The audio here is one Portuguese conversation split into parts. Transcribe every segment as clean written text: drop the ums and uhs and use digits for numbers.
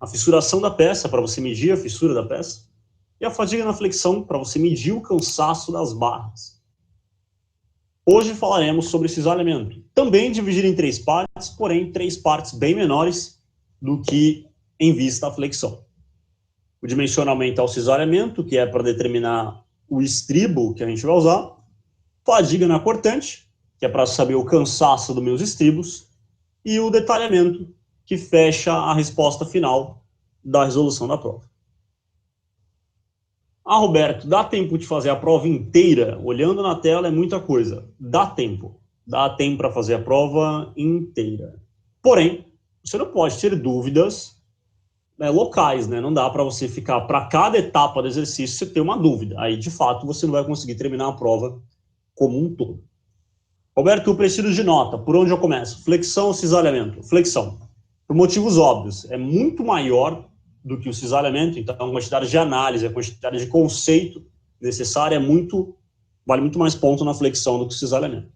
a fissuração da peça, para você medir a fissura da peça, e a fadiga na flexão, para você medir o cansaço das barras. Hoje falaremos sobre cisalhamento, também dividido em 3 partes, porém 3 partes bem menores do que em vista a flexão. O dimensionamento é o cisalhamento, que é para determinar o estribo que a gente vai usar, fadiga na cortante, que é para saber o cansaço dos meus estribos, e o detalhamento, que fecha a resposta final da resolução da prova. Ah, Roberto, dá tempo de fazer a prova inteira? Olhando na tela é muita coisa. Dá tempo. Dá tempo para fazer a prova inteira. Porém, você não pode ter dúvidas locais, né? Não dá para você ficar, para cada etapa do exercício, você ter uma dúvida. Aí, de fato, você não vai conseguir terminar a prova como um todo. Roberto, eu preciso de nota. Por onde eu começo? Flexão ou cisalhamento? Flexão. Por motivos óbvios. É muito maior do que o cisalhamento, então a quantidade de análise, a quantidade de conceito necessária vale muito mais ponto na flexão do que o cisalhamento.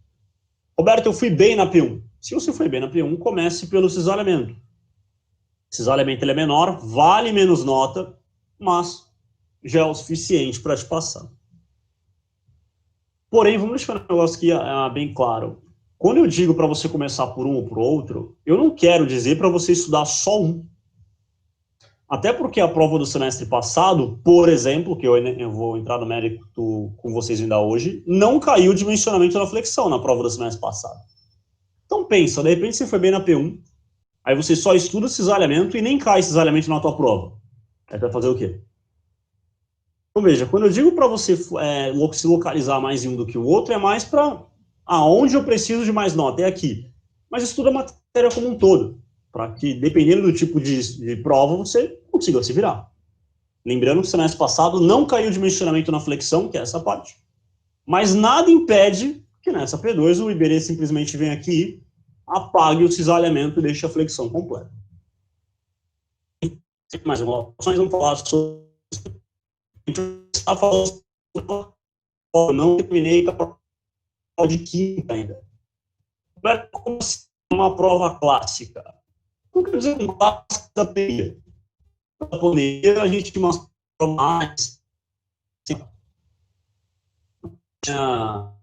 Roberto, eu fui bem na P1. Se você foi bem na P1, comece pelo cisalhamento. O cisalhamento ele é menor, vale menos nota, mas já é o suficiente para te passar. Porém, vamos deixar um negócio aqui bem claro. Quando eu digo para você começar por um ou por outro, eu não quero dizer para você estudar só um. Até porque a prova do semestre passado, por exemplo, que eu vou entrar no mérito com vocês ainda hoje, não caiu o dimensionamento da flexão na prova do semestre passado. Então pensa, de repente você foi bem na P1, aí você só estuda cisalhamento e nem cai cisalhamento na tua prova. Aí vai fazer o quê? Então veja, quando eu digo para você se localizar mais em um do que o outro, é mais para aonde eu preciso de mais nota, é aqui. Mas estuda a matéria como um todo, para que, dependendo do tipo de prova, você consiga se virar. Lembrando que o semestre passado não caiu dimensionamento na flexão, que é essa parte, mas nada impede que nessa P2 o Iberê simplesmente venha aqui, apague o cisalhamento e deixe a flexão completa. Tem mais algumas opções, vamos falar sobre... A gente está falando sobre... Não terminei com a prova de química ainda. Como uma prova clássica? Não quer dizer uma clássica da pandemia. Na pandemia, a gente tinha umas provas mais... A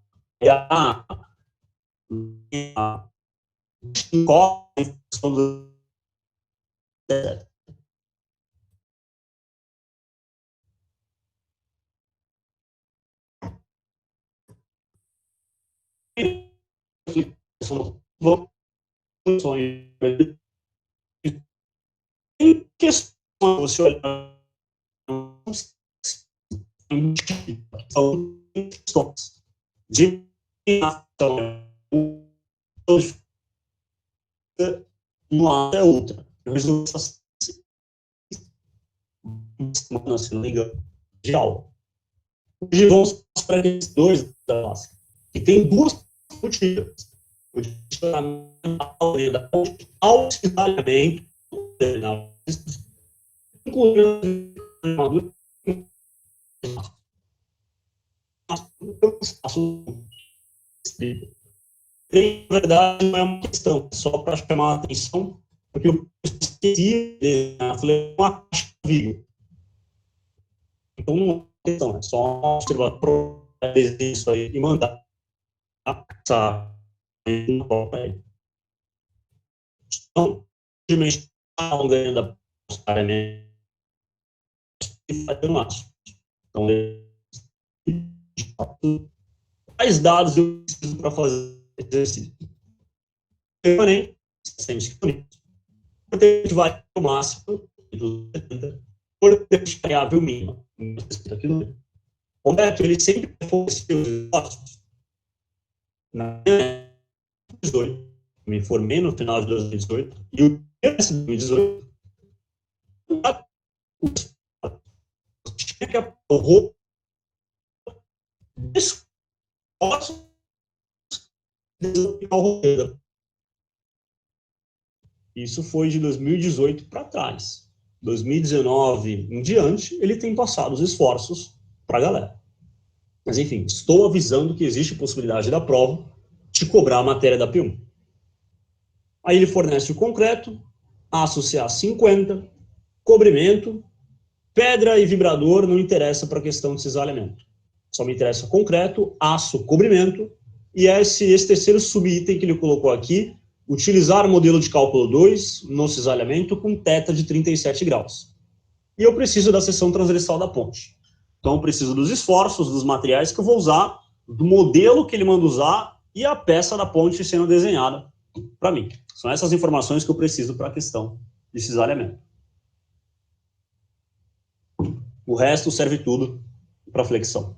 em questão, você olhar são questões de uma até outra. Eu resolvi essa semana, se não me engano, de aula. Hoje vamos para aqueles dois da classe, que tem duas rotinas. O da auxiliamento, incluindo na verdade, não é uma questão, só para chamar a atenção, porque eu esqueci de falei uma caixa viva. Então, não é uma questão, é só observar isso aí e mandar essa para ele. Então, dimensão ganhando a e fazer o máximo. Então, quais dados eu preciso para fazer exercício? Porém, sem esquecimento. A gente vai ao máximo do 70 por variável mínima. Roberto, ele sempre forneceu os esforços. Na 2018, me formei no final de 2018, e o de 2018, tinha que aprovar esforços de Isso foi de 2018 para trás. 2019 em diante, ele tem passado os esforços para a galera. Mas, enfim, estou avisando que existe possibilidade da prova de cobrar a matéria da P1. Aí ele fornece o concreto, aço CA 50, cobrimento, pedra e vibrador não interessa para a questão de cisalhamento. Só me interessa concreto, aço, cobrimento, e esse terceiro subitem que ele colocou aqui, utilizar o modelo de cálculo 2 no cisalhamento com θ de 37 graus. E eu preciso da seção transversal da ponte. Então, eu preciso dos esforços, dos materiais que eu vou usar, do modelo que ele manda usar e a peça da ponte sendo desenhada para mim. São essas informações que eu preciso para a questão de cisalhamento. O resto serve tudo para flexão.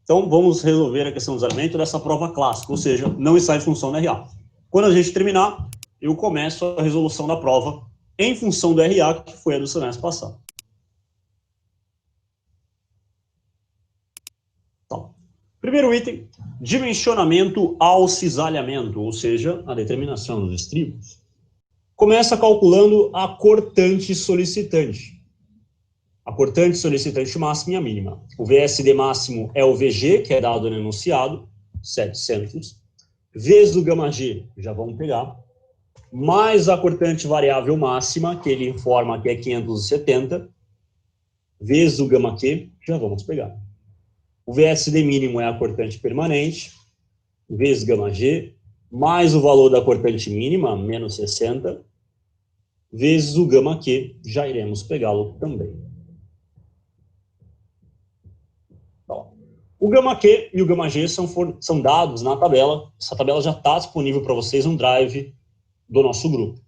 Então, vamos resolver a questão do cisalhamento dessa prova clássica, ou seja, não está em função do RA. Quando a gente terminar, eu começo a resolução da prova em função do RA, que foi a do semestre passado. Tá. Primeiro item, dimensionamento ao cisalhamento, ou seja, a determinação dos estribos. Começa calculando a cortante solicitante. A cortante solicitante máxima e a mínima. O VSD máximo é o VG, que é dado no enunciado, 700, vezes o gama G, já vamos pegar, mais a cortante variável máxima, que ele informa que é 570, vezes o gama Q, já vamos pegar. O VSD mínimo é a cortante permanente, vezes gama G, mais o valor da cortante mínima, menos 60, vezes o gama Q, já iremos pegá-lo também. O gama Q e o gama G são dados na tabela. Essa tabela já está disponível para vocês no drive do nosso grupo.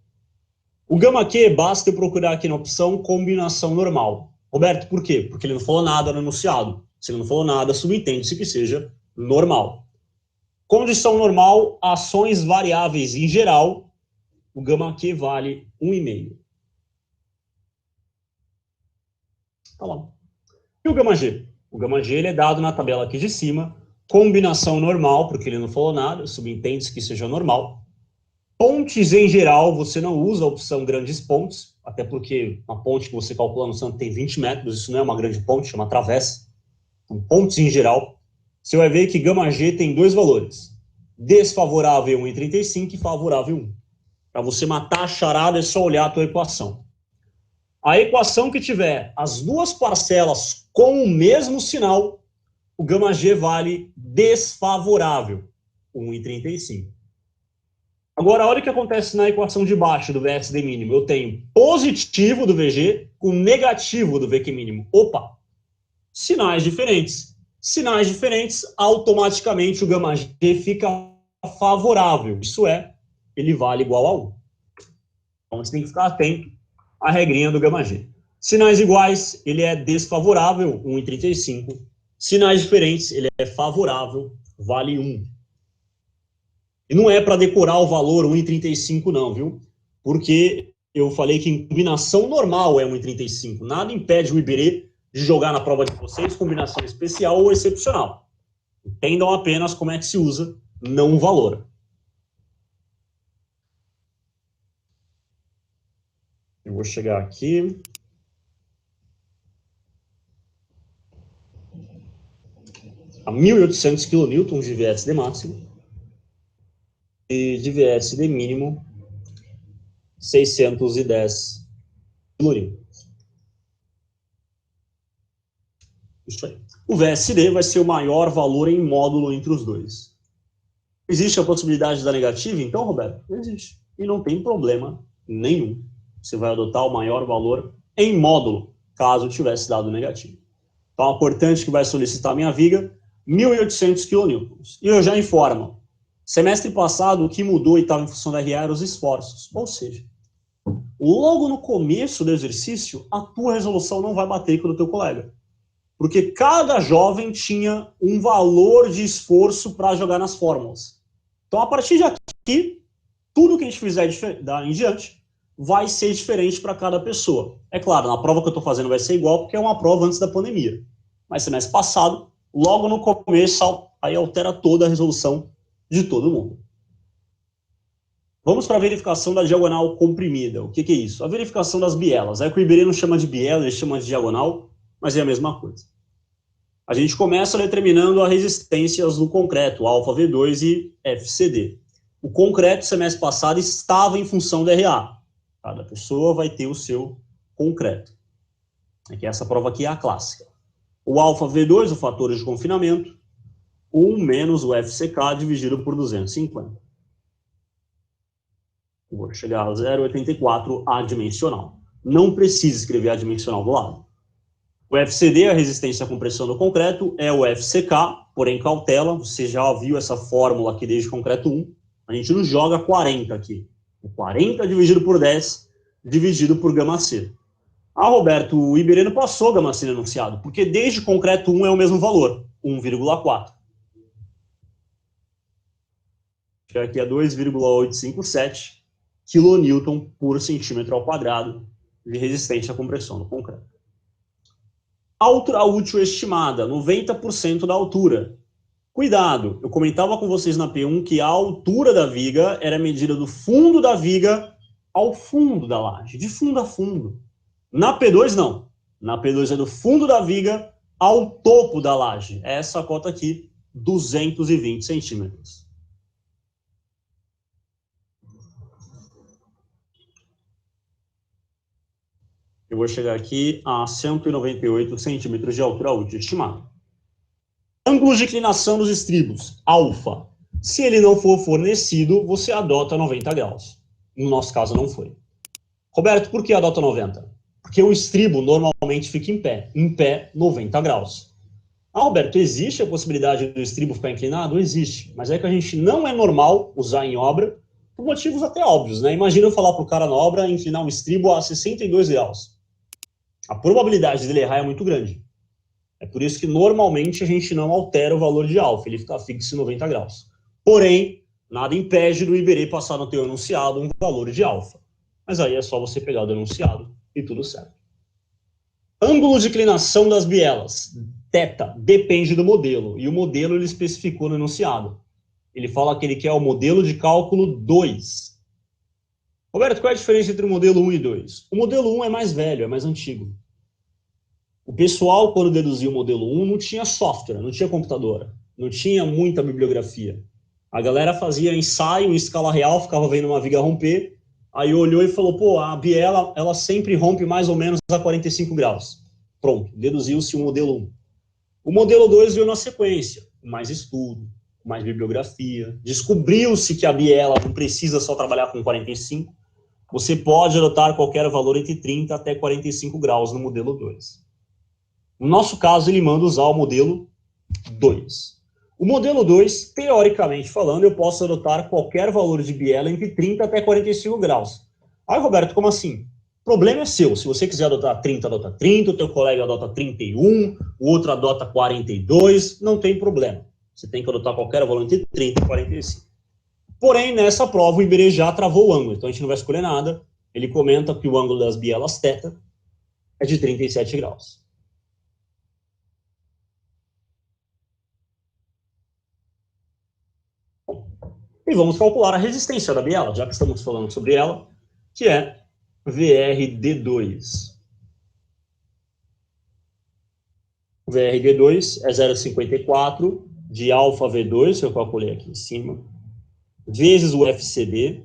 O gama Q, basta eu procurar aqui na opção combinação normal. Roberto, por quê? Porque ele não falou nada no enunciado. Se ele não falou nada, subentende-se que seja normal. Condição normal, ações variáveis em geral, o gama Q vale 1,5. Tá lá. E o gama G? O gama G ele é dado na tabela aqui de cima, combinação normal, porque ele não falou nada, subentende-se que seja normal. Pontes em geral, você não usa a opção grandes pontes, até porque a ponte que você calcula no santo tem 20 metros, isso não é uma grande ponte, é uma travessa. Então, pontes em geral, você vai ver que gama G tem dois valores, desfavorável 1,35 e favorável 1. Para você matar a charada é só olhar a tua equação. A equação que tiver as duas parcelas com o mesmo sinal, o gama G vale desfavorável, 1,35. Agora, olha o que acontece na equação de baixo do VSD mínimo. Eu tenho positivo do VG com negativo do VQ mínimo. Opa! Sinais diferentes. Sinais diferentes, automaticamente o gama G fica favorável. Isso é, ele vale igual a 1. Então, você tem que ficar atento à regrinha do gama G. Sinais iguais, ele é desfavorável, 1,35. Sinais diferentes, ele é favorável, vale 1. E não é para decorar o valor 1,35 não, viu? Porque eu falei que em combinação normal é 1,35. Nada impede o Iberê de jogar na prova de vocês combinação especial ou excepcional. Entendam apenas como é que se usa, não o valor. Eu vou chegar aqui. A 1.800 kN de VSD máximo e de VSD mínimo 610 kN. Isso aí. O VSD vai ser o maior valor em módulo entre os dois. Existe a possibilidade da negativa, então, Roberto? Não existe. E não tem problema nenhum. Você vai adotar o maior valor em módulo, caso tivesse dado negativo. Então, a cortante que vai solicitar a minha viga, 1.800 kN. E eu já informo, semestre passado, o que mudou e estava em função da RA eram os esforços. Ou seja, logo no começo do exercício, a tua resolução não vai bater com o do teu colega. Porque cada jovem tinha um valor de esforço para jogar nas fórmulas. Então, a partir de aqui, tudo que a gente fizer em diante vai ser diferente para cada pessoa. É claro, na prova que eu estou fazendo vai ser igual, porque é uma prova antes da pandemia. Mas semestre passado, logo no começo, aí altera toda a resolução de todo mundo. Vamos para a verificação da diagonal comprimida. O que é isso? A verificação das bielas. É que o Iberê não chama de biela, ele chama de diagonal, mas é a mesma coisa. A gente começa determinando as resistências do concreto, alfa V2 e FCD. O concreto, semestre passado, estava em função da RA. Cada pessoa vai ter o seu concreto. É que essa prova aqui é a clássica. O alfa V2, o fator de confinamento, 1 menos o FCK dividido por 250. Vou chegar a 0,84 adimensional. Não precisa escrever adimensional do lado. O FCD, a resistência à compressão do concreto, é o FCK, porém cautela, você já viu essa fórmula aqui desde concreto 1, a gente não joga 40 aqui. 40 dividido por 10, dividido por gama C. Ah, Roberto, o Iberê não passou gama C no enunciado, porque desde concreto 1 é o mesmo valor, 1,4. Chega aqui a 2,857 kN por centímetro ao quadrado de resistência à compressão do concreto. Altura útil estimada, 90% da altura. Cuidado, eu comentava com vocês na P1 que a altura da viga era medida do fundo da viga ao fundo da laje, de fundo a fundo. Na P2, não. Na P2 é do fundo da viga ao topo da laje. É essa cota aqui, 220 centímetros. Eu vou chegar aqui a 198 centímetros de altura útil estimada. Ângulos de inclinação dos estribos, alfa. Se ele não for fornecido, você adota 90 graus. No nosso caso, não foi. Roberto, por que adota 90? Porque o estribo normalmente fica em pé 90 graus. Ah, Roberto, existe a possibilidade do estribo ficar inclinado? Existe, mas é que a gente não é normal usar em obra, por motivos até óbvios, né? Imagina eu falar para o cara na obra inclinar um estribo a 62 graus. A probabilidade dele errar é muito grande. É por isso que normalmente a gente não altera o valor de alfa, ele fica fixo em 90 graus. Porém, nada impede do Iberê passar no teu enunciado um valor de alfa. Mas aí é só você pegar o enunciado e tudo certo. Ângulo de inclinação das bielas, θ, depende do modelo. E o modelo ele especificou no enunciado. Ele fala que ele quer o modelo de cálculo 2. Roberto, qual é a diferença entre o modelo 1 e 2? O modelo 1 é mais velho, é mais antigo. O pessoal, quando deduziu o modelo 1, não tinha software, não tinha computador, não tinha muita bibliografia. A galera fazia ensaio em escala real, ficava vendo uma viga romper, aí olhou e falou, pô, a biela, ela sempre rompe mais ou menos a 45 graus. Pronto, deduziu-se o modelo 1. O modelo 2 veio na sequência, com mais estudo, com mais bibliografia. Descobriu-se que a biela não precisa só trabalhar com 45, você pode adotar qualquer valor entre 30 até 45 graus no modelo 2. No nosso caso, ele manda usar o modelo 2. O modelo 2, teoricamente falando, eu posso adotar qualquer valor de biela entre 30 até 45 graus. Aí, Roberto, como assim? O problema é seu. Se você quiser adotar 30, adota 30, o teu colega adota 31, o outro adota 42, não tem problema. Você tem que adotar qualquer valor entre 30 e 45. Porém, nessa prova, o Iberê já travou o ângulo, então a gente não vai escolher nada. Ele comenta que o ângulo das bielas θ é de 37 graus. E vamos calcular a resistência da biela, já que estamos falando sobre ela, que é VRD2. O VRD2 é 0,54 de alfa V2, que eu calculei aqui em cima, vezes o FCD,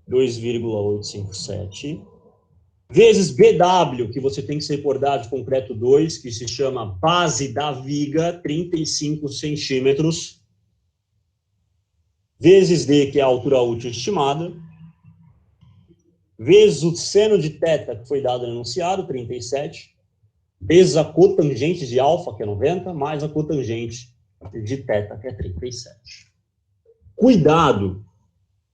2,857, vezes BW, que você tem que se recordar de concreto 2, que se chama base da viga, 35 centímetros, vezes D, que é a altura útil estimada, vezes o seno de θ, que foi dado no enunciado, 37, vezes a cotangente de alfa, que é 90, mais a cotangente de θ, que é 37. Cuidado,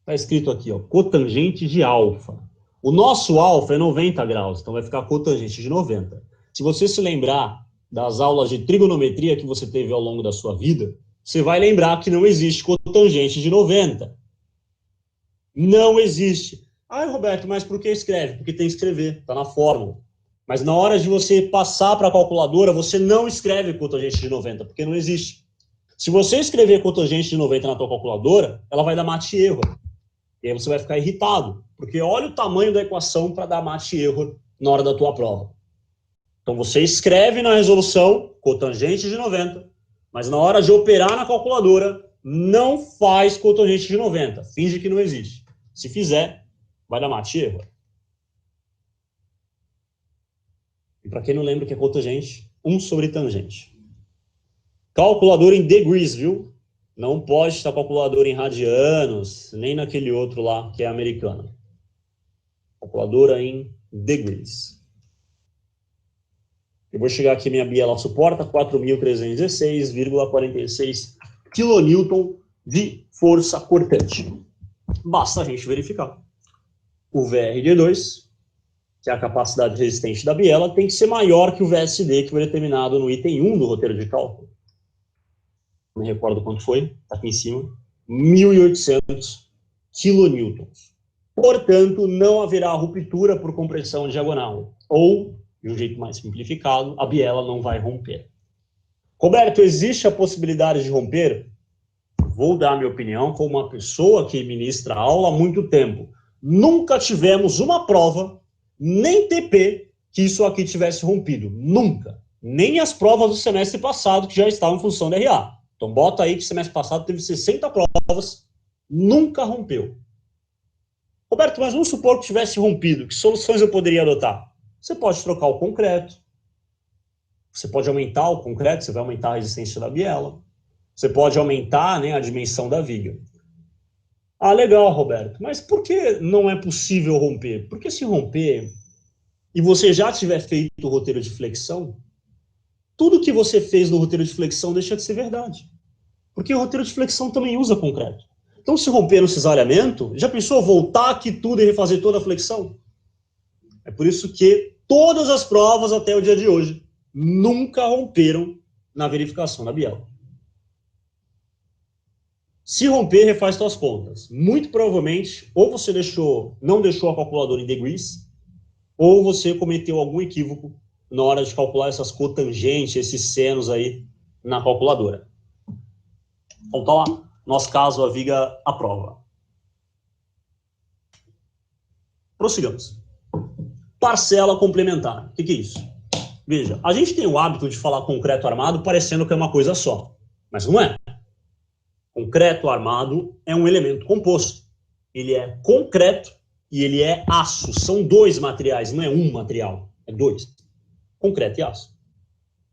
está escrito aqui, ó, cotangente de alfa. O nosso alfa é 90 graus, então vai ficar cotangente de 90. Se você se lembrar das aulas de trigonometria que você teve ao longo da sua vida, você vai lembrar que não existe cotangente de 90. Não existe. Ah, Roberto, mas por que escreve? Porque tem que escrever, está na fórmula. Mas na hora de você passar para a calculadora, você não escreve cotangente de 90, porque não existe. Se você escrever cotangente de 90 na tua calculadora, ela vai dar mate e erro. E aí você vai ficar irritado, porque olha o tamanho da equação para dar mate e erro na hora da tua prova. Então você escreve na resolução cotangente de 90, mas na hora de operar na calculadora, não faz cotangente de 90. Finge que não existe. Se fizer, vai dar mate e erro. para quem não lembra o que é cotangente, 1 sobre tangente. Calculador em degrees, viu? Não pode estar calculador em radianos, nem naquele outro lá que é americano. Calculadora em degrees. Eu vou chegar aqui, minha biela suporta 4.316,46 kN de força cortante. Basta a gente verificar. O VRD2, que é a capacidade resistente da biela, tem que ser maior que o VSD, que foi determinado no item 1 do roteiro de cálculo. Não me recordo quanto foi, está aqui em cima. 1.800 kN. Portanto, não haverá ruptura por compressão diagonal. Ou, de um jeito mais simplificado, a biela não vai romper. Roberto, existe a possibilidade de romper? Vou dar minha opinião como uma pessoa que ministra aula há muito tempo. Nunca tivemos uma prova, nem TP, que isso aqui tivesse rompido. Nunca. Nem as provas do semestre passado, que já estavam em função da RA. Então, bota aí que semestre passado teve 60 provas, nunca rompeu. Roberto, mas vamos supor que tivesse rompido. Que soluções eu poderia adotar? Você pode trocar o concreto. Você pode aumentar o concreto, você vai aumentar a resistência da biela. Você pode aumentar, né, a dimensão da viga. Ah, legal, Roberto. Mas por que não é possível romper? Porque se romper e você já tiver feito o roteiro de flexão, tudo que você fez no roteiro de flexão deixa de ser verdade. Porque o roteiro de flexão também usa concreto. Então, se romper no cisalhamento, já pensou voltar aqui tudo e refazer toda a flexão? É por isso que todas as provas até o dia de hoje nunca romperam na verificação da biela. Se romper, refaz suas contas. Muito provavelmente, ou você não deixou a calculadora em degrees, ou você cometeu algum equívoco na hora de calcular essas cotangentes, esses senos aí na calculadora. Então tá lá, nosso caso, a viga aprova. Prossigamos. Parcela complementar. O que é isso? Veja, a gente tem o hábito de falar concreto armado parecendo que é uma coisa só, mas não é. Concreto armado é um elemento composto. Ele é concreto e ele é aço. São dois materiais, não é um material, é dois. Concreto e aço.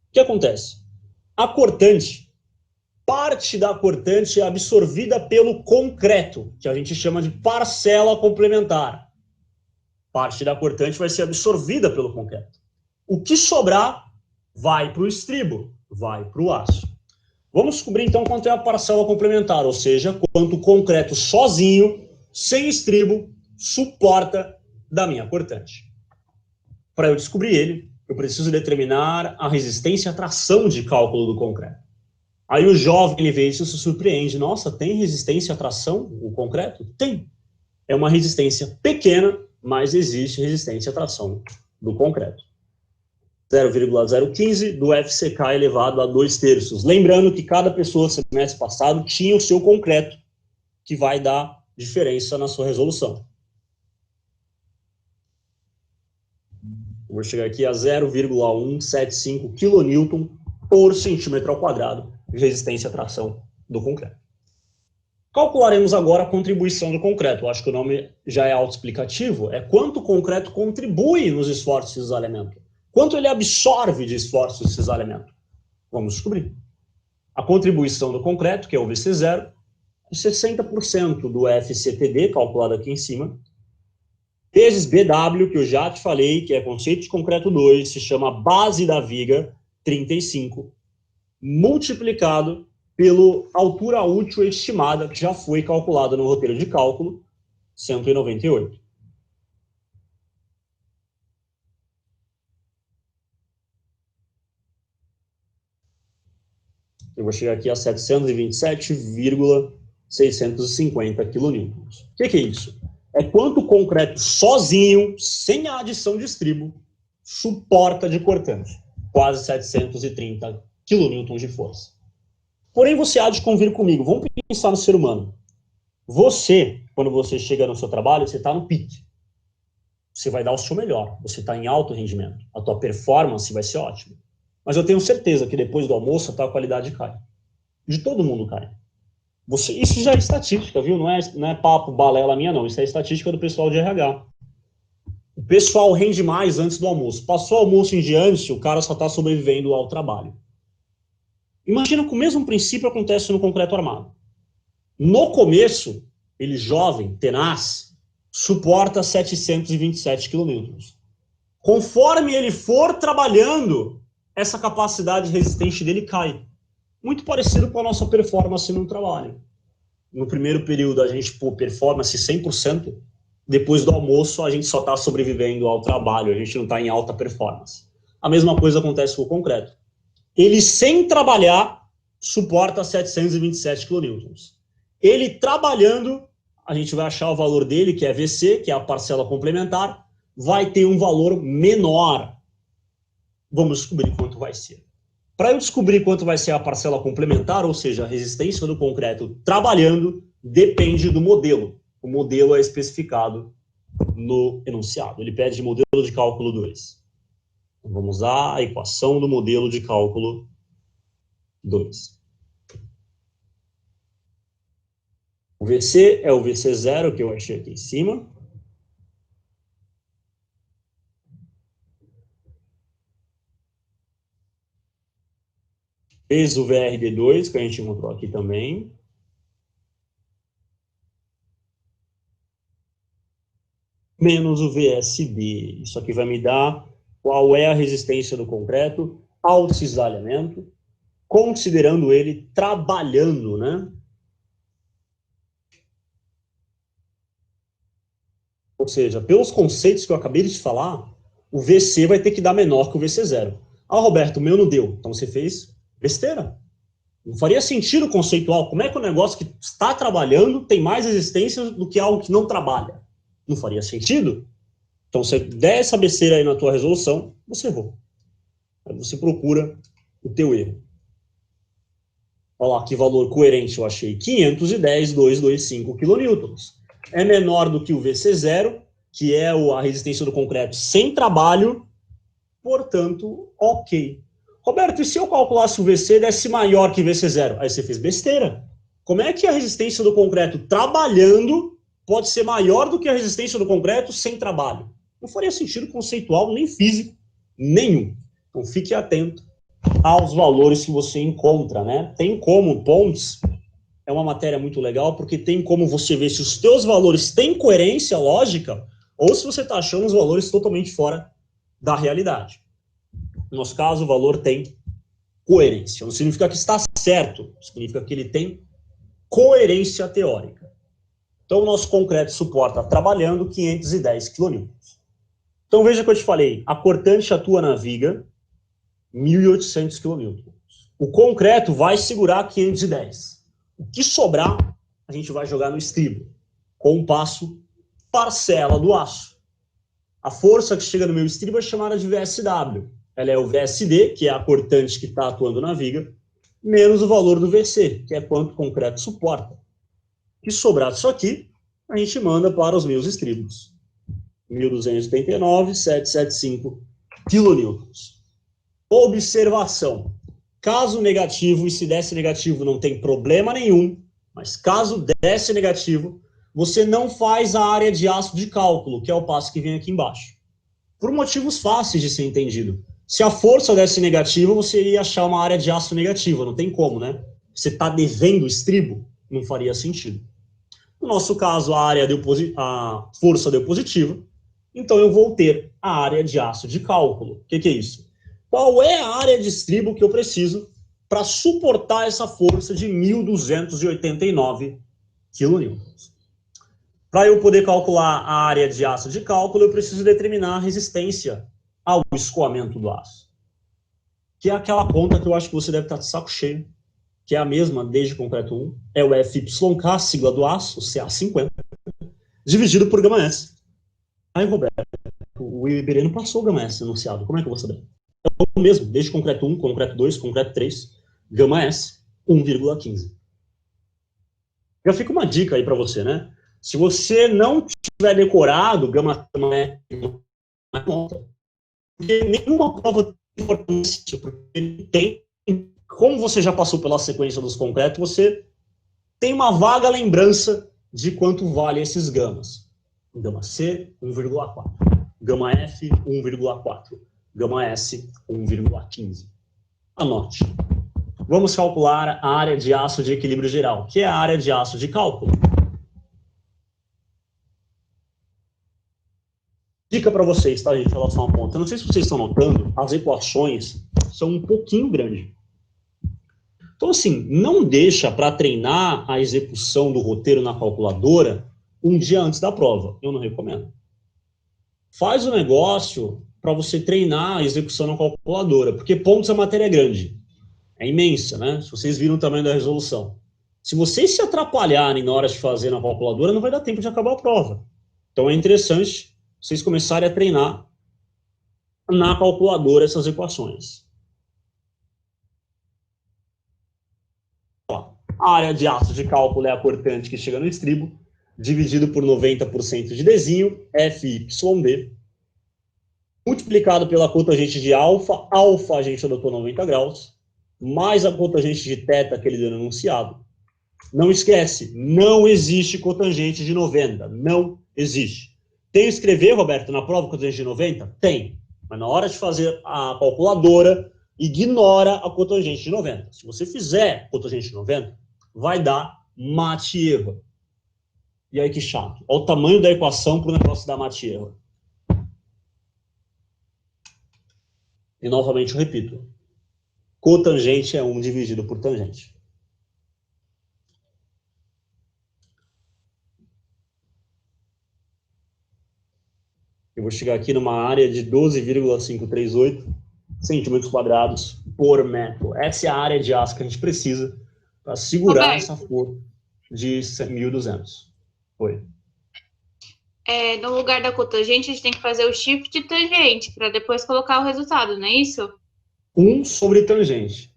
O que acontece? A cortante, parte da cortante é absorvida pelo concreto, que a gente chama de parcela complementar. Parte da cortante vai ser absorvida pelo concreto. O que sobrar vai para o estribo, vai para o aço. Vamos descobrir então quanto é a parcela complementar, ou seja, quanto o concreto sozinho, sem estribo, suporta da minha cortante. Para eu descobrir ele, eu preciso determinar a resistência à tração de cálculo do concreto. Aí o jovem ele vê isso e se surpreende. Nossa, tem resistência à tração o concreto? Tem. É uma resistência pequena, mas existe resistência à tração do concreto. 0,015 do FCK elevado a 2/3. Lembrando que cada pessoa, semestre passado, tinha o seu concreto, que vai dar diferença na sua resolução. Vou chegar aqui a 0,175 kN por centímetro ao quadrado de resistência à tração do concreto. Calcularemos agora a contribuição do concreto. Eu acho que o nome já é autoexplicativo. É quanto o concreto contribui nos esforços de cisalhamento. Quanto ele absorve de esforços de cisalhamento. Vamos descobrir. A contribuição do concreto, que é o VC0, é 60% do FCTD, calculado aqui em cima, vezes BW, que eu já te falei, que é conceito de concreto 2, se chama base da viga, 35, multiplicado pela altura útil estimada, que já foi calculada no roteiro de cálculo, 198. Eu vou chegar aqui a 727,650 kN. O que é isso? É quanto o concreto sozinho, sem a adição de estribo, suporta de cortante. Quase 730 kN de força. Porém, você há de convir comigo. Vamos pensar no ser humano. Você, quando você chega no seu trabalho, você está no pique. Você vai dar o seu melhor. Você está em alto rendimento. A tua performance vai ser ótima. Mas eu tenho certeza que depois do almoço a tua qualidade cai. De todo mundo cai. Isso já é estatística, viu? Não é papo, balela minha, não. Isso é estatística do pessoal de RH. pessoal rende mais antes do almoço. Passou o almoço em diante, o cara só está sobrevivendo ao trabalho. Imagina que o mesmo princípio acontece no concreto armado. No começo, ele jovem, tenaz, suporta 727 kN. Conforme ele for trabalhando, essa capacidade resistente dele cai. Muito parecido com a nossa performance no trabalho. No primeiro período, a gente, performance 100%. Depois do almoço, a gente só está sobrevivendo ao trabalho, a gente não está em alta performance. A mesma coisa acontece com o concreto. Ele, sem trabalhar, suporta 727 kN. Ele trabalhando, a gente vai achar o valor dele, que é VC, que é a parcela complementar, vai ter um valor menor. Vamos descobrir quanto vai ser. Para eu descobrir quanto vai ser a parcela complementar, ou seja, a resistência do concreto trabalhando, depende do modelo. O modelo é especificado no enunciado. Ele pede modelo de cálculo 2. Então, vamos usar a equação do modelo de cálculo 2. O VC é o VC0, que eu achei aqui em cima. Vezes o VRD2, que a gente encontrou aqui também. Menos o VSD. Isso aqui vai me dar qual é a resistência do concreto ao cisalhamento, considerando ele trabalhando, né? Ou seja, pelos conceitos que eu acabei de falar, o VC vai ter que dar menor que o VC0. Ah, Roberto, o meu não deu. Então você fez besteira. Não faria sentido conceitual. Como é que o negócio que está trabalhando tem mais resistência do que algo que não trabalha? Não faria sentido? Então, se der essa besteira aí na tua resolução, você errou. Aí você procura o teu erro. Olha lá, que valor coerente eu achei. 510,225 kN. É menor do que o VC0, que é a resistência do concreto sem trabalho, portanto, ok. Roberto, e se eu calculasse o VC desse maior que VC0? Aí você fez besteira. Como é que a resistência do concreto trabalhando pode ser maior do que a resistência do concreto sem trabalho? Não faria sentido conceitual, nem físico, nenhum. Então fique atento aos valores que você encontra, né? Tem como pontes, é uma matéria muito legal, porque tem como você ver se os teus valores têm coerência lógica ou se você está achando os valores totalmente fora da realidade. No nosso caso, o valor tem coerência. Não significa que está certo, significa que ele tem coerência teórica. Então, o nosso concreto suporta, trabalhando, 510 kN. Então, veja que eu te falei, a cortante atua na viga, 1.800 kN. O concreto vai segurar 510. O que sobrar, a gente vai jogar no estribo, com o passo parcela do aço. A força que chega no meu estribo é chamada de VSW. Ela é o VSD, que é a cortante que está atuando na viga, menos o valor do VC, que é quanto o concreto suporta. O que sobrar disso aqui, a gente manda para os meus estribos. 1.289,775 kN. Observação. Caso negativo, e se desse negativo não tem problema nenhum, mas caso desse negativo, você não faz a área de aço de cálculo, que é o passo que vem aqui embaixo. Por motivos fáceis de ser entendido. Se a força desse negativa, você iria achar uma área de aço negativa, não tem como, né? Você está devendo o estribo, não faria sentido. No nosso caso, a força deu positiva, então eu vou ter a área de aço de cálculo. O que é isso? Qual é a área de estribo que eu preciso para suportar essa força de 1.289 kN? Para eu poder calcular a área de aço de cálculo, eu preciso determinar a resistência ao escoamento do aço. Que é aquela conta que eu acho que você deve estar de saco cheio, que é a mesma desde concreto 1, é o FYK, a sigla do aço, CA50, dividido por γS. Aí, Roberto, o Iberê passou o γS enunciado, como é que eu vou saber? É o mesmo, desde concreto 1, concreto 2, concreto 3, γS 1,15. Já fica uma dica aí para você, né? Se você não tiver decorado γS, não conta. Porque nenhuma prova tem importância, porque tem, como você já passou pela sequência dos concretos, você tem uma vaga lembrança de quanto vale esses gamas. Gama C, 1,4. gama F, 1,4. Gama S, 1,15. Anote. Vamos calcular a área de aço de equilíbrio geral, que é a área de aço de cálculo. Dica para vocês, tá, gente, em relação à conta. Eu não sei se vocês estão notando, as equações são um pouquinho grandes. Então, assim, não deixa para treinar a execução do roteiro na calculadora um dia antes da prova. Eu não recomendo. Faz o negócio para você treinar a execução na calculadora, porque pontos a matéria é grande. É imensa, né? Se vocês viram o tamanho da resolução. Se vocês se atrapalharem na hora de fazer na calculadora, não vai dar tempo de acabar a prova. Então, é interessante vocês começarem a treinar na calculadora essas equações. A área de aço de cálculo é a cortante que chega no estribo, dividido por 90% de Dzinho, FYD, multiplicado pela cotangente de alfa, alfa a gente adotou 90 graus, mais a cotangente de teta que ele deu no enunciado. Não esquece, não existe cotangente de 90, não existe. Tem que escrever, Roberto, na prova cotangente de 90? Tem, mas na hora de fazer a calculadora, ignora a cotangente de 90. Se você fizer cotangente de 90, vai dar mate e erro. E aí que chato. Olha o tamanho da equação para o negócio dar mate e erro. E novamente eu repito. Cotangente é 1 dividido por tangente. Eu vou chegar aqui numa área de 12,538 centímetros quadrados por metro. Essa é a área de aço que a gente precisa para segurar Roberto, essa força de 1.200. Oi. No lugar da cotangente, a gente tem que fazer o shift e tangente, para depois colocar o resultado, não é isso? 1 sobre tangente.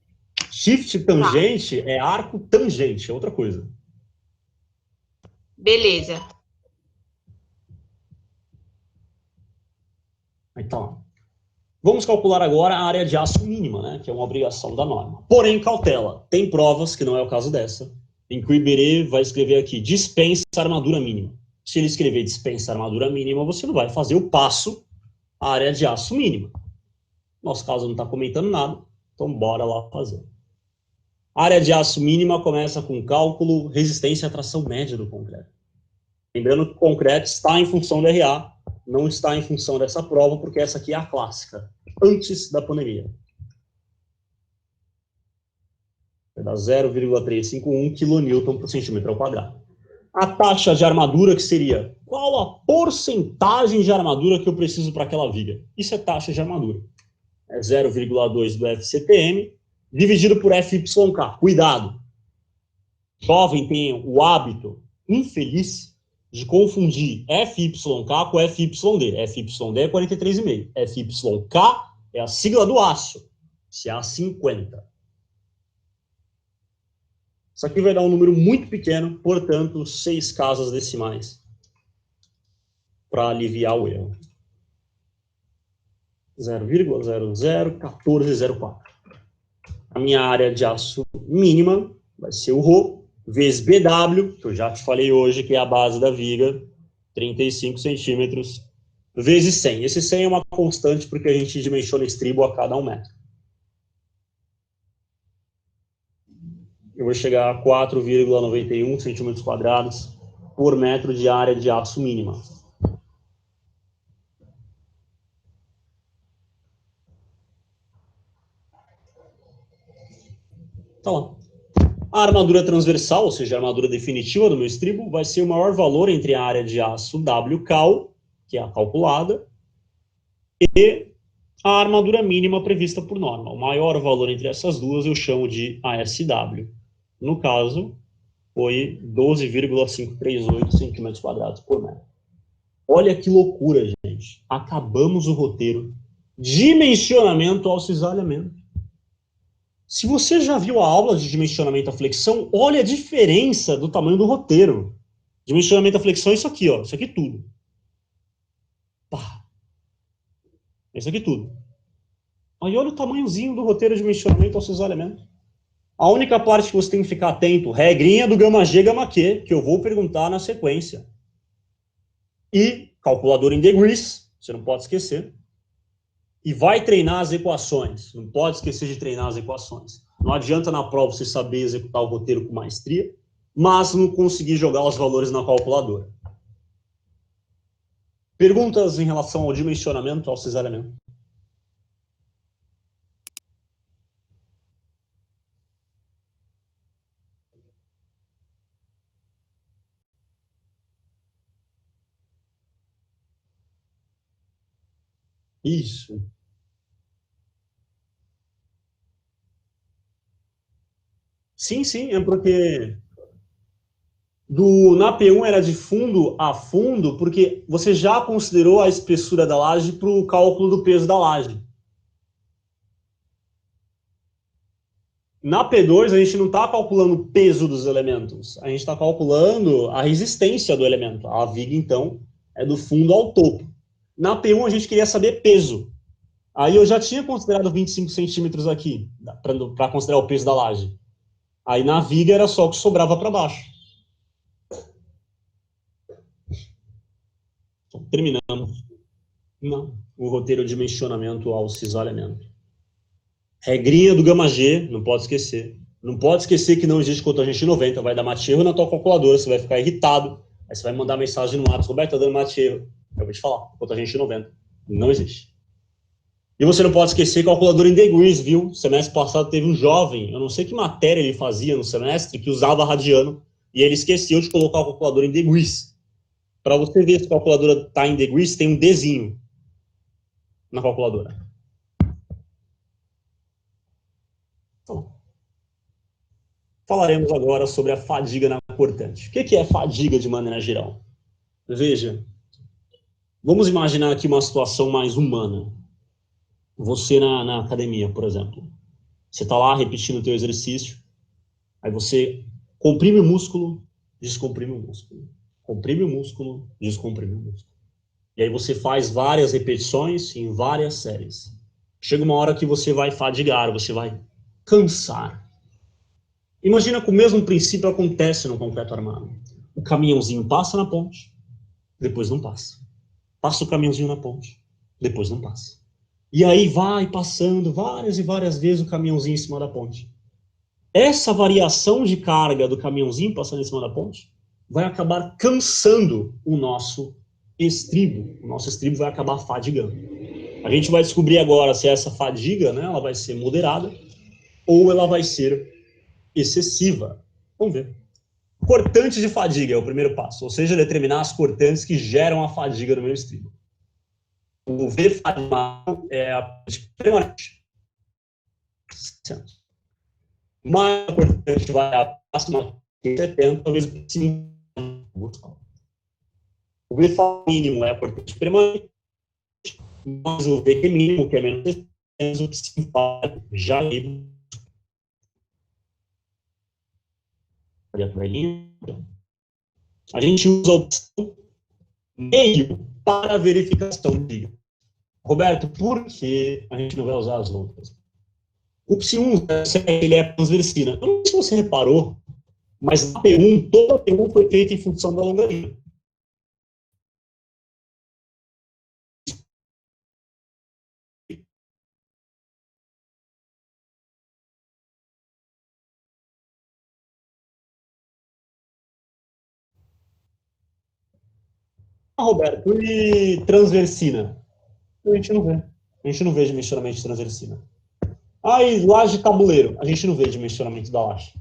Shift tangente é arco tangente, é outra coisa. Beleza. Então, vamos calcular agora a área de aço mínima, né, que é uma obrigação da norma. Porém, cautela, tem provas, que não é o caso dessa, em que o Iberê vai escrever aqui, dispensa armadura mínima. Se ele escrever dispensa armadura mínima, você não vai fazer o passo, a área de aço mínima. Nosso caso não está comentando nada, então bora lá fazer. A área de aço mínima começa com cálculo, resistência e atração média do concreto. Lembrando que o concreto está em função do RA, não está em função dessa prova, porque essa aqui é a clássica, antes da pandemia. Vai dar 0,351 kN por centímetro ao quadrado. A taxa de armadura, que seria qual a porcentagem de armadura que eu preciso para aquela viga? Isso é taxa de armadura. É 0,2 do FCTM, dividido por FYK. Cuidado! Jovem tem o hábito infeliz de confundir FYK com FYD. FYD é 43,5. FYK é a sigla do aço, CA50. Isso aqui vai dar um número muito pequeno, portanto, 6 casas decimais para aliviar o erro. 0,001404. A minha área de aço mínima vai ser o Rho, vezes BW, que eu já te falei hoje, que é a base da viga, 35 centímetros, vezes 100. Esse 100 é uma constante porque a gente dimensiona estribo a cada 1 metro. Eu vou chegar a 4,91 centímetros quadrados por metro de área de aço mínima. Tá lá. A armadura transversal, ou seja, a armadura definitiva do meu estribo, vai ser o maior valor entre a área de aço WCAL, que é a calculada, e a armadura mínima prevista por norma. O maior valor entre essas duas eu chamo de ASW. No caso, foi 12,538 centímetros quadrados por metro. Olha que loucura, gente. Acabamos o roteiro. Dimensionamento ao cisalhamento. Se você já viu a aula de dimensionamento à flexão, olha a diferença do tamanho do roteiro. Dimensionamento à flexão é isso aqui, ó. Isso aqui tudo. Pá. Isso aqui tudo. Aí olha o tamanhozinho do roteiro de dimensionamento ao cisalhamento. A única parte que você tem que ficar atento, regrinha do gama G, gama Q, que eu vou perguntar na sequência. E calculadora em degrees, Você não pode esquecer. E vai treinar as equações. Não pode esquecer de treinar as equações. Não adianta na prova você saber executar o roteiro com maestria, mas não conseguir jogar os valores na calculadora. Perguntas em relação ao dimensionamento, ao cisalhamento? Isso. Sim, sim, é porque na P1 era de fundo a fundo, porque você já considerou a espessura da laje para o cálculo do peso da laje. Na P2, a gente não está calculando o peso dos elementos, a gente está calculando a resistência do elemento. A viga, então, é do fundo ao topo. Na P1, a gente queria saber peso. Aí eu já tinha considerado 25 centímetros aqui, para considerar o peso da laje. Aí na viga era só o que sobrava para baixo. Então, terminamos. Não, o roteiro de dimensionamento ao cisalhamento. Regrinha do gama G, não pode esquecer. Não pode esquecer que não existe cotangente 90, vai dar mate erro na tua calculadora, você vai ficar irritado, aí você vai mandar mensagem no WhatsApp, Roberto, tá dando mate erro. Eu vou te falar, cotangente 90. Não existe. E você não pode esquecer calculadora em degrees, viu? Semestre passado teve um jovem, eu não sei que matéria ele fazia no semestre, que usava radiano, e ele esqueceu de colocar a calculadora em degrees. Para você ver se a calculadora está em degrees, tem um Dzinho na calculadora. Então, falaremos agora sobre a fadiga na cortante. O que é fadiga de maneira geral? Veja, vamos imaginar aqui uma situação mais humana. Você na academia, por exemplo. Você está lá repetindo o teu exercício, aí você comprime o músculo, descomprime o músculo. Comprime o músculo, descomprime o músculo. E aí você faz várias repetições em várias séries. Chega uma hora que você vai fadigar, você vai cansar. Imagina que o mesmo princípio acontece no concreto armado. O caminhãozinho passa na ponte, depois não passa. Passa o caminhãozinho na ponte, depois não passa. E aí vai passando várias e várias vezes o caminhãozinho em cima da ponte. Essa variação de carga do caminhãozinho passando em cima da ponte vai acabar cansando o nosso estribo. O nosso estribo vai acabar fadigando. A gente vai descobrir agora se essa fadiga, né, ela vai ser moderada ou ela vai ser excessiva. Vamos ver. Cortante de fadiga é o primeiro passo, ou seja, determinar as cortantes que geram a fadiga no meu estribo. O V fadigado é a permanente. Mais a cortante vai a máxima 70, talvez 5. O V mínimo é a cortante permanente, mas o V mínimo, que é menos 600, o que se faz já é. A gente usa a opção meio para verificação de. Roberto, por que a gente não vai usar as outras? O Psi1, ele é transversina. Eu não sei se você reparou, mas a P1, toda a P1 foi feita em função da longarina. Roberto, e transversina? A gente não vê. A gente não vê dimensionamento de transversina. E laje tabuleiro? A gente não vê dimensionamento da laje.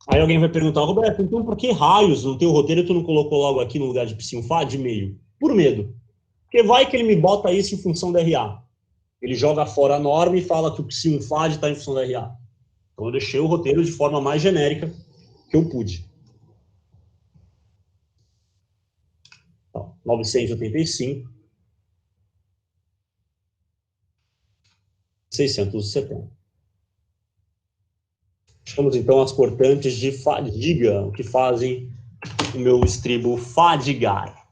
Aí alguém vai perguntar, Roberto, então por que raios no teu roteiro tu não colocou logo aqui no lugar de Psi1 Fá de meio? Por medo. Porque vai que ele me bota isso em função da RA. Ele joga fora a norma e fala que o Psi1 Fá está em função da RA. Então eu deixei o roteiro de forma mais genérica que eu pude. 985, 670. Achamos então as cortantes de fadiga, que fazem o meu estribo fadigar.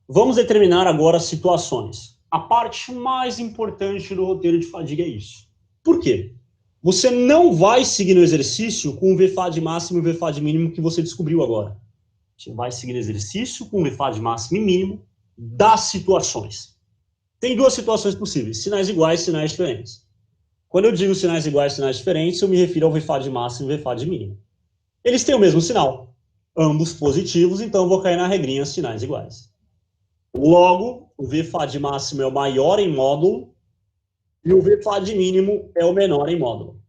Vamos determinar agora as situações. A parte mais importante do roteiro de fadiga é isso. Por quê? Você não vai seguir no exercício com o VFAD máximo e o VFAD mínimo que você descobriu agora. Você vai seguir no exercício com o VFAD máximo e mínimo das situações. Tem duas situações possíveis, sinais iguais, sinais diferentes. Quando eu digo sinais iguais, sinais diferentes, eu me refiro ao VFAD máximo e VFAD mínimo. Eles têm o mesmo sinal, ambos positivos, então eu vou cair na regrinha sinais iguais. Logo, o VFAD máximo é o maior em módulo e o VFAD mínimo é o menor em módulo.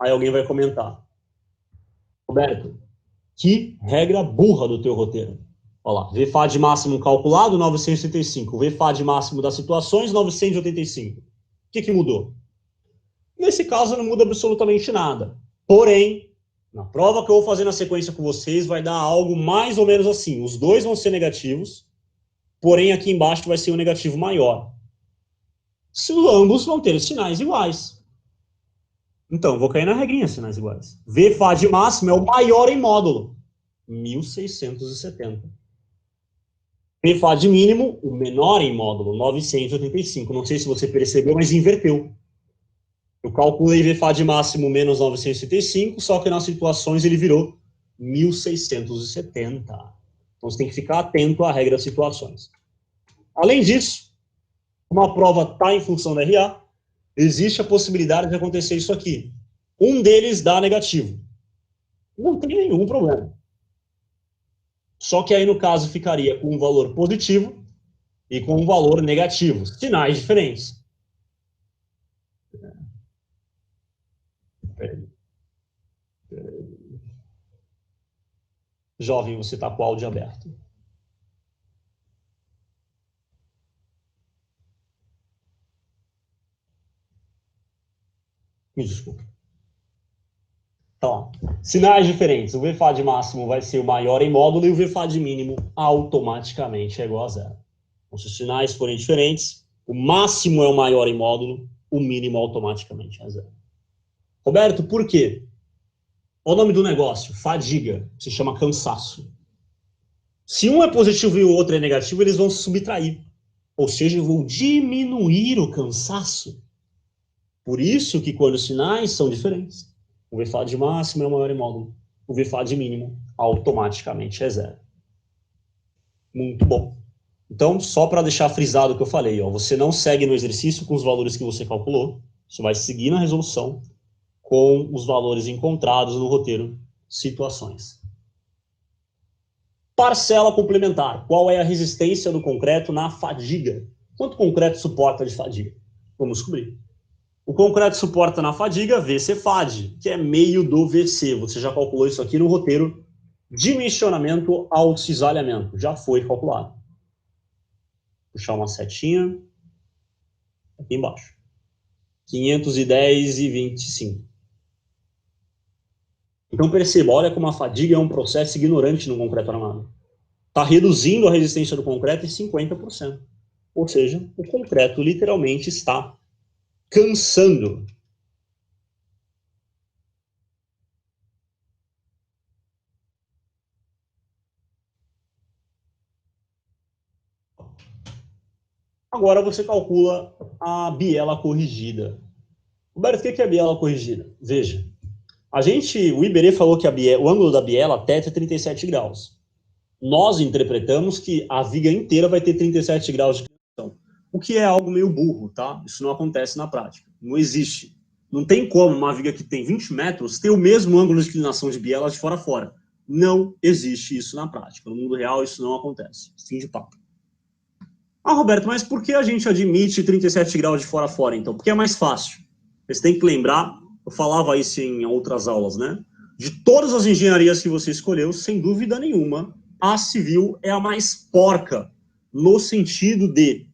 Aí alguém vai comentar: Roberto, que regra burra do teu roteiro. Olha lá, VFAD máximo calculado, 935. VFAD máximo das situações, 985. O que mudou? Nesse caso, não muda absolutamente nada. Porém, na prova que eu vou fazer na sequência com vocês, vai dar algo mais ou menos assim. Os dois vão ser negativos, porém aqui embaixo vai ser um negativo maior. Se ambos vão ter sinais iguais. Então, vou cair na regrinha sinais iguais. VFAD máximo é o maior em módulo, 1670. VFAD mínimo, o menor em módulo, 985. Não sei se você percebeu, mas inverteu. Eu calculei VFAD máximo menos 985, só que nas situações ele virou 1670. Então você tem que ficar atento à regra das situações. Além disso, como a prova está em função da RA, existe a possibilidade de acontecer isso aqui. Um deles dá negativo. Não tem nenhum problema. Só que aí, no caso, ficaria com um valor positivo e com um valor negativo. Sinais diferentes. Jovem, você está com o áudio aberto. Me desculpe. Então, sinais diferentes. O VFAD máximo vai ser o maior em módulo e o VFAD mínimo automaticamente é igual a zero. Então, se os sinais forem diferentes, o máximo é o maior em módulo, o mínimo automaticamente é zero. Roberto, por quê? Olha o nome do negócio, fadiga, se chama cansaço. Se um é positivo e o outro é negativo, eles vão se subtrair. Ou seja, eu vou diminuir o cansaço. Por isso que quando os sinais são diferentes, o VFAD máximo é o maior em módulo, o VFAD mínimo automaticamente é zero. Muito bom. Então, só para deixar frisado o que eu falei, ó, você não segue no exercício com os valores que você calculou, você vai seguir na resolução com os valores encontrados no roteiro situações. Parcela complementar. Qual é a resistência do concreto na fadiga? Quanto concreto suporta de fadiga? Vamos descobrir. O concreto suporta na fadiga VC-FAD, que é meio do VC. Você já calculou isso aqui no roteiro. Dimensionamento ao cisalhamento. Já foi calculado. Puxar uma setinha. Aqui embaixo. 510,25. Então perceba, olha como a fadiga é um processo ignorante no concreto armado. Está reduzindo a resistência do concreto em 50%. Ou seja, o concreto literalmente está cansando. Agora você calcula a biela corrigida. Roberto, o que é a biela corrigida? Veja, o Iberê falou que o ângulo da biela até é 37 graus. Nós interpretamos que a viga inteira vai ter 37 graus de inclinação, o que é algo meio burro, tá? Isso não acontece na prática, não existe. Não tem como uma viga que tem 20 metros ter o mesmo ângulo de inclinação de biela de fora a fora. Não existe isso na prática. No mundo real isso não acontece. Fim de papo. Ah, Roberto, mas por que a gente admite 37 graus de fora a fora, então? Porque é mais fácil. Você tem que lembrar, eu falava isso em outras aulas, né? De todas as engenharias que você escolheu, sem dúvida nenhuma, a civil é a mais porca, no sentido de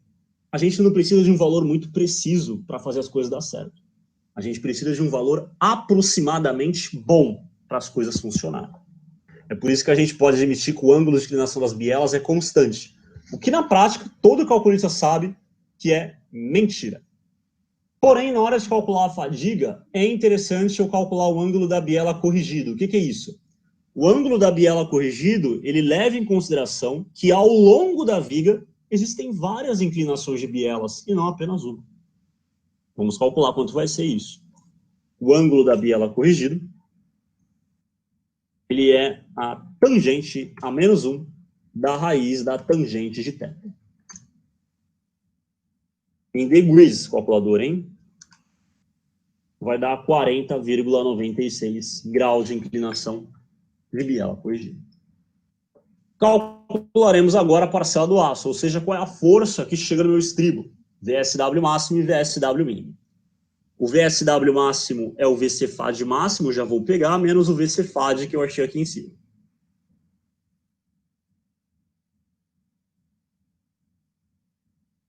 a gente não precisa de um valor muito preciso para fazer as coisas dar certo. A gente precisa de um valor aproximadamente bom para as coisas funcionarem. É por isso que a gente pode admitir que o ângulo de inclinação das bielas é constante. O que na prática todo calculista sabe que é mentira. Porém, na hora de calcular a fadiga, é interessante eu calcular o ângulo da biela corrigido. O que é isso? O ângulo da biela corrigido, ele leva em consideração que ao longo da viga existem várias inclinações de bielas e não apenas uma. Vamos calcular quanto vai ser isso. O ângulo da biela corrigido, ele é a tangente a menos 1 da raiz da tangente de θ. em degrees, calculador, hein? Vai dar 40,96 graus de inclinação de biela corrigida. Calcularemos agora a parcela do aço, ou seja, qual é a força que chega no meu estribo, VSW máximo e VSW mínimo. O VSW máximo é o VCFAD máximo, já vou pegar, menos o VCFAD que eu achei aqui em cima.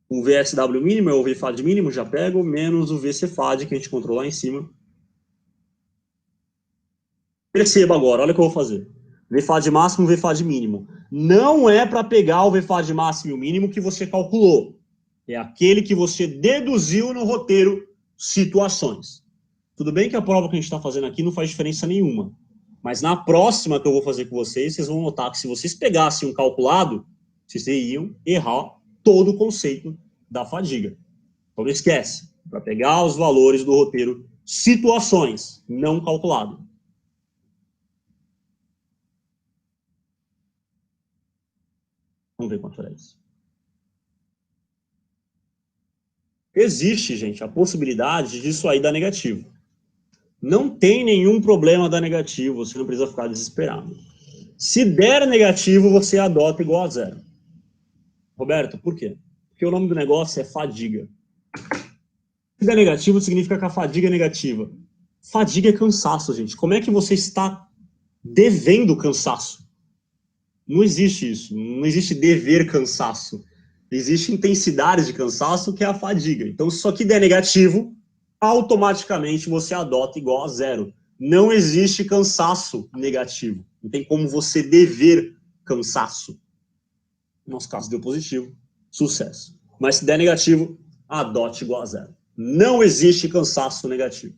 O VSW mínimo é o VFAD mínimo, já pego, menos o VCFAD que a gente encontrou lá em cima. Perceba agora, olha o que eu vou fazer. VFAD máximo, VFAD mínimo. Não é para pegar o VFAD máximo e o mínimo que você calculou. É aquele que você deduziu no roteiro situações. Tudo bem que a prova que a gente está fazendo aqui não faz diferença nenhuma. Mas na próxima que eu vou fazer com vocês, vocês vão notar que se vocês pegassem um calculado, vocês iriam errar todo o conceito da fadiga. Então não esquece, para pegar os valores do roteiro situações, não calculado. Vamos ver quanto era isso. Existe, gente, a possibilidade disso aí dar negativo. Não tem nenhum problema dar negativo, você não precisa ficar desesperado. Se der negativo, você adota igual a zero. Roberto, por quê? Porque o nome do negócio é fadiga. Se der negativo, significa que a fadiga é negativa. Fadiga é cansaço, gente. Como é que você está devendo cansaço? Não existe isso. Não existe dever cansaço. Existe intensidade de cansaço, que é a fadiga. Então, se isso aqui der negativo, automaticamente você adota igual a zero. Não existe cansaço negativo. Não tem como você dever cansaço. No nosso caso, deu positivo. Sucesso. Mas se der negativo, adote igual a zero. Não existe cansaço negativo.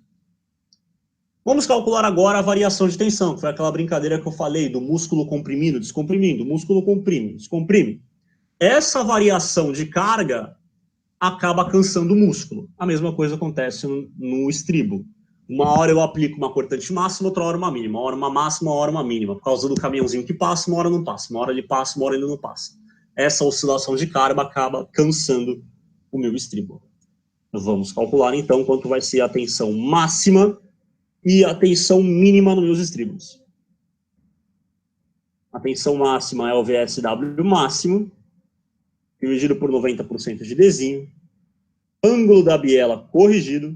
Vamos calcular agora a variação de tensão, que foi aquela brincadeira que eu falei, do músculo comprimindo, descomprimindo, músculo comprime, descomprime. Essa variação de carga acaba cansando o músculo. A mesma coisa acontece no estribo. Uma hora eu aplico uma cortante máxima, outra hora uma mínima. Uma hora uma máxima, uma hora uma mínima. Por causa do caminhãozinho que passa, uma hora não passa. Uma hora ele passa, uma hora ele não passa. Essa oscilação de carga acaba cansando o meu estribo. Vamos calcular, então, quanto vai ser a tensão máxima e a tensão mínima nos meus estribos. A tensão máxima é o VSW máximo, dividido por 90% de desenho, ângulo da biela corrigido,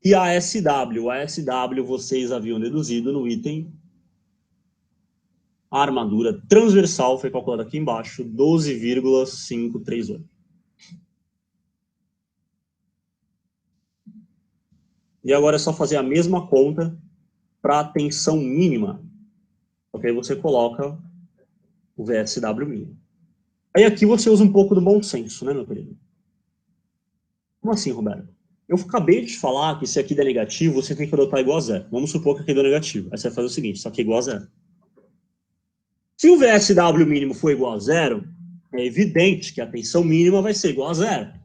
e a SW. A SW vocês haviam deduzido no item. A armadura transversal foi calculada aqui embaixo, 12,538. E agora é só fazer a mesma conta para a tensão mínima. Ok? Você coloca o VSW mínimo. Aí aqui você usa um pouco do bom senso, né, meu querido? Como assim, Roberto? Eu acabei de te falar que se aqui der negativo, você tem que adotar igual a zero. Vamos supor que aqui deu negativo. Aí você vai fazer o seguinte, isso aqui é igual a zero. Se o VSW mínimo for igual a zero, é evidente que a tensão mínima vai ser igual a zero.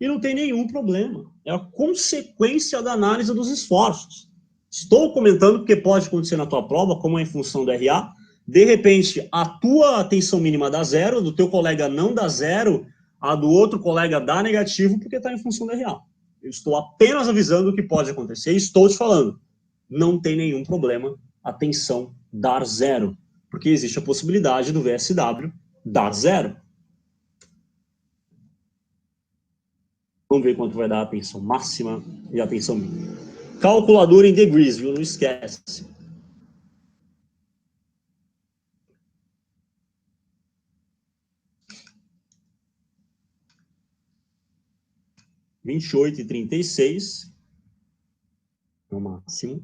E não tem nenhum problema. É a consequência da análise dos esforços. Estou comentando porque pode acontecer na tua prova, como é em função do RA. De repente, a tua tensão mínima dá zero, do teu colega não dá zero, a do outro colega dá negativo, porque está em função do RA. Eu estou apenas avisando o que pode acontecer e estou te falando. Não tem nenhum problema a tensão dar zero, porque existe a possibilidade do VSW dar zero. Vamos ver quanto vai dar a tensão máxima e a tensão mínima. Calculadora em degrees, viu? Não esquece. R$ 28,36 no máximo.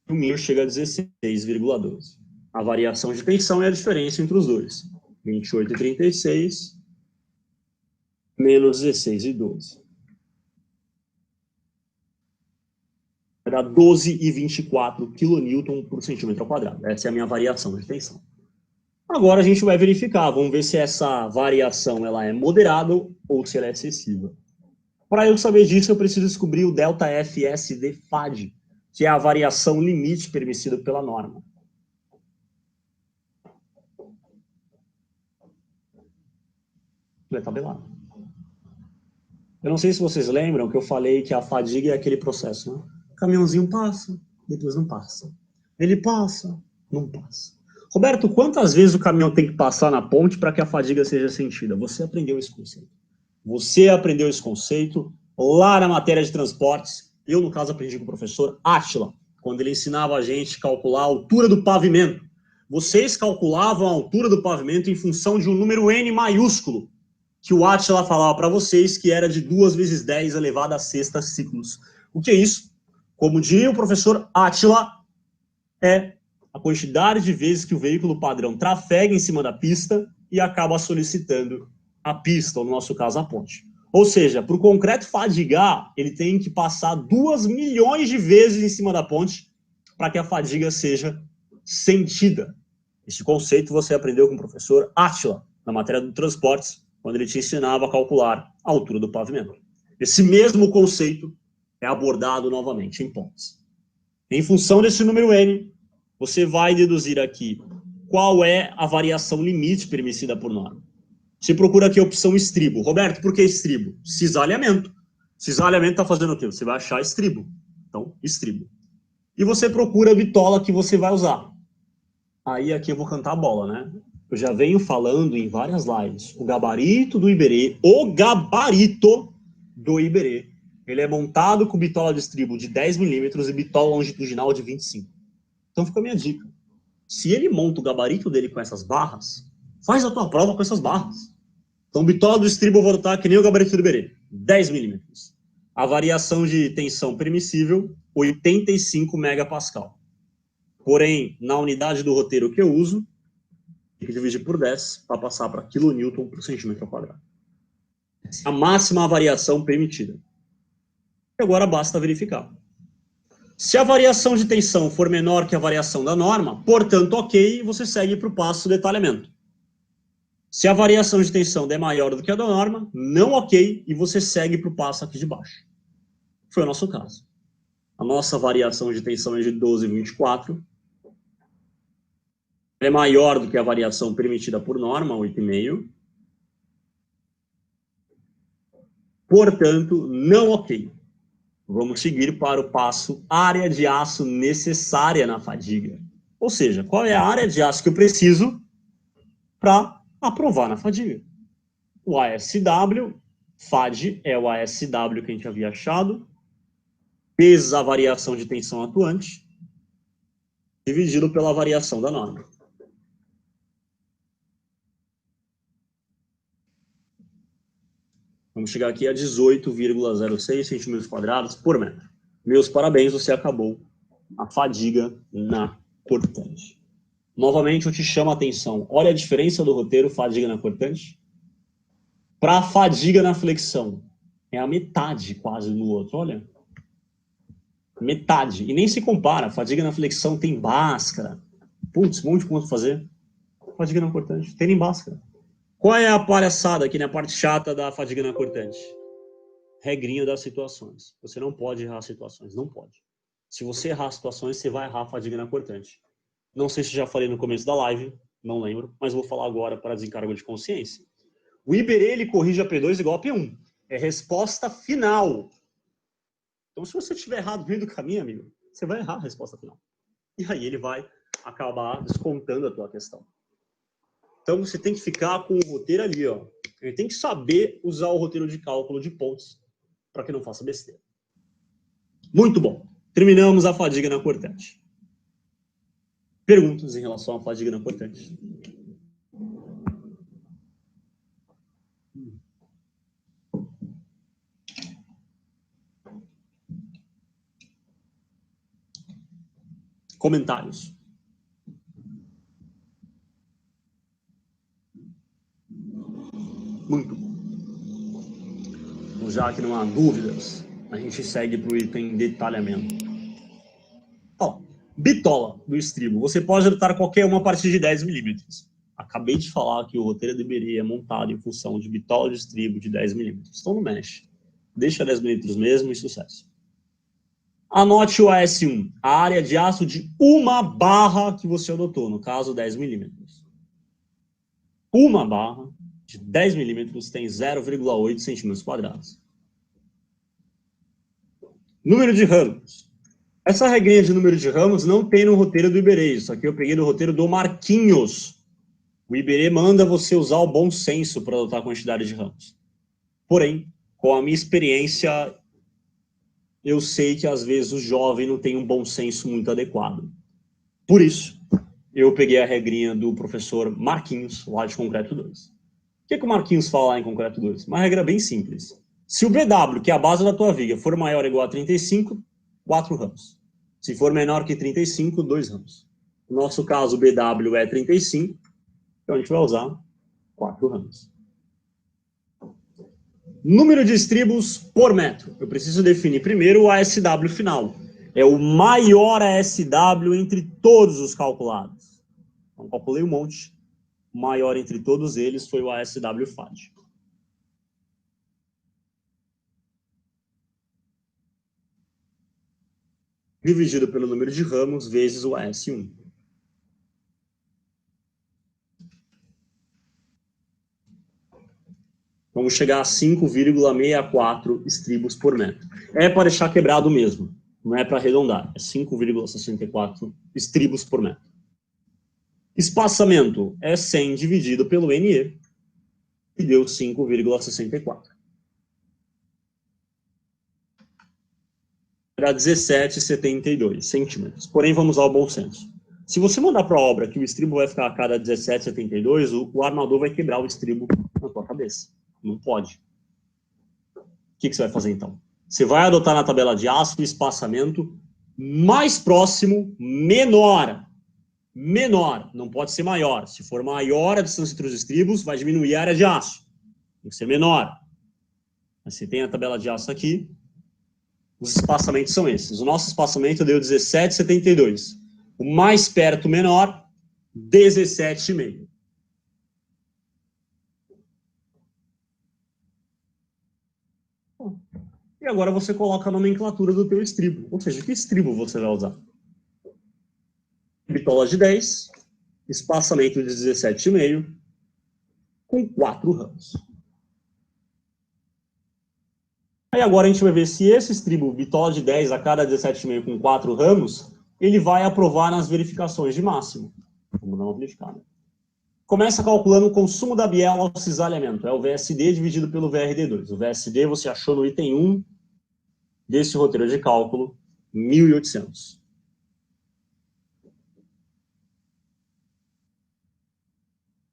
O mínimo chega a 16,12. A variação de tensão é a diferença entre os dois. 28,36 menos 16,12. Vai dar 12,24 kN por centímetro ao quadrado. Essa é a minha variação de tensão. Agora a gente vai verificar, vamos ver se essa variação ela é moderada ou se ela é excessiva. Para eu saber disso, eu preciso descobrir o ΔFSD FAD, que é a variação limite permissida pela norma. Ele é tabelado. Eu não sei se vocês lembram que eu falei que a fadiga é aquele processo, né? O caminhãozinho passa, depois não passa. Ele passa, não passa. Roberto, quantas vezes o caminhão tem que passar na ponte para que a fadiga seja sentida? Você aprendeu esse conceito. Você aprendeu esse conceito lá na matéria de transportes. Eu, no caso, aprendi com o professor Átila, quando ele ensinava a gente a calcular a altura do pavimento. Vocês calculavam a altura do pavimento em função de um número N maiúsculo, que o Átila falava para vocês que era de 2 vezes 10 elevado a sexta ciclos. O que é isso? Como diria o professor Átila, é a quantidade de vezes que o veículo padrão trafega em cima da pista e acaba solicitando a pista, ou no nosso caso, a ponte. Ou seja, para o concreto fadigar, ele tem que passar 2 milhões de vezes em cima da ponte para que a fadiga seja sentida. Esse conceito você aprendeu com o professor Átila, na matéria de transportes, quando ele te ensinava a calcular a altura do pavimento. Esse mesmo conceito é abordado novamente em pontes. Em função desse número N, você vai deduzir aqui qual é a variação limite permitida por norma. Você procura aqui a opção estribo. Roberto, por que estribo? Cisalhamento. Cisalhamento está fazendo o quê? Você vai achar estribo. Então, estribo. E você procura a bitola que você vai usar. Aí aqui eu vou cantar a bola, né? Eu já venho falando em várias lives. O gabarito do Iberê, ele é montado com bitola de estribo de 10 milímetros e bitola longitudinal de 25. Então fica a minha dica. Se ele monta o gabarito dele com essas barras, faz a tua prova com essas barras. Então, bitola do estribo eu vou botar que nem o gabarito do Iberê, 10 milímetros. A variação de tensão permissível, 85 megapascal. Porém, na unidade do roteiro que eu uso, tem que dividir por 10 para passar para quilonewton por centímetro quadrado. A máxima variação permitida. E agora basta verificar. Se a variação de tensão for menor que a variação da norma, portanto, ok, você segue para o passo detalhamento. Se a variação de tensão é maior do que a da norma, não ok, e você segue para o passo aqui de baixo. Foi o nosso caso. A nossa variação de tensão é de 12,24. É maior do que a variação permitida por norma, 8,5. Portanto, não ok. Vamos seguir para o passo área de aço necessária na fadiga. Ou seja, qual é a área de aço que eu preciso para aprovar na fadiga? O ASW, FAD é o ASW que a gente havia achado, vezes a variação de tensão atuante, dividido pela variação da norma. Vamos chegar aqui a 18,06 centímetros quadrados por metro. Meus parabéns, você acabou a fadiga na cortante. Novamente, eu te chamo a atenção. Olha a diferença do roteiro fadiga na cortante. Para a fadiga na flexão, é a metade quase do outro, olha. Metade. E nem se compara. Fadiga na flexão tem Bhaskara. Putz, um monte de conta fazer. Fadiga na cortante, tem nem Bhaskara. Qual é a palhaçada aqui na parte chata da fadiga na cortante? Regrinha das situações. Você não pode errar situações, não pode. Se você errar situações, você vai errar a fadiga na cortante. Não sei se já falei no começo da live, não lembro, mas vou falar agora para desencargo de consciência. O Iberê, ele corrige a P2 igual a P1. É resposta final. Então, se você estiver errado no meio do caminho, amigo, você vai errar a resposta final. E aí ele vai acabar descontando a tua questão. Então, você tem que ficar com o roteiro ali, ó. Ele tem que saber usar o roteiro de cálculo de pontos para que não faça besteira. Muito bom. Terminamos a fadiga na cortante. Perguntas em relação à fadiga na cortante? Comentários. Muito bom. Então, já que não há dúvidas, a gente segue para o item detalhamento. Ó, bitola do estribo. Você pode adotar qualquer uma a partir de 10 milímetros. Acabei de falar que o roteiro de Iberê é montado em função de bitola de estribo de 10 milímetros. Então não mexe. Deixa 10 milímetros mesmo e sucesso. Anote o AS1, a área de aço de uma barra que você adotou, no caso 10 milímetros. Uma barra de 10 milímetros tem 0,8 centímetros quadrados. Número de ramos. Essa regrinha de número de ramos não tem no roteiro do Iberê. Isso aqui eu peguei do roteiro do Marquinhos. O Iberê manda você usar o bom senso para adotar a quantidade de ramos. Porém, com a minha experiência, eu sei que às vezes o jovem não tem um bom senso muito adequado. Por isso, eu peguei a regrinha do professor Marquinhos, lá de Concreto 2. O que o Marquinhos fala lá em Concreto 2? Uma regra bem simples. Se o BW, que é a base da tua viga, for maior ou igual a 35, 4 ramos. Se for menor que 35, 2 ramos. No nosso caso, o BW é 35, então a gente vai usar 4 ramos. Número de estribos por metro. Eu preciso definir primeiro o ASW final. É o maior ASW entre todos os calculados. Então, calculei um monte. O maior entre todos eles foi o ASW FAD. Dividido pelo número de ramos vezes o AS1. Vamos chegar a 5,64 estribos por metro. É para deixar quebrado mesmo, não é para arredondar. É 5,64 estribos por metro. Espaçamento é 100 dividido pelo NE, que deu 5,64. Era 17,72 centímetros. Porém, vamos ao bom senso. Se você mandar para a obra que o estribo vai ficar a cada 17,72, o armador vai quebrar o estribo na tua cabeça. Não pode. O que você vai fazer, então? Você vai adotar na tabela de aço o espaçamento mais próximo, menor. Menor, não pode ser maior. Se for maior a distância entre os estribos, vai diminuir a área de aço. Tem que ser menor. Mas você tem a tabela de aço aqui. Os espaçamentos são esses. O nosso espaçamento deu 17,72. O mais perto menor, 17,5. E agora você coloca a nomenclatura do teu estribo. Ou seja, que estribo você vai usar? Bitola de 10, espaçamento de 17,5, com 4 ramos. Aí agora a gente vai ver se esse estribo bitola de 10 a cada 17,5 com 4 ramos, ele vai aprovar nas verificações de máximo. Vamos dar uma verificada. Começa calculando o consumo da biela ao cisalhamento. É o VSD dividido pelo VRD2. O VSD você achou no item 1 desse roteiro de cálculo, 1.800.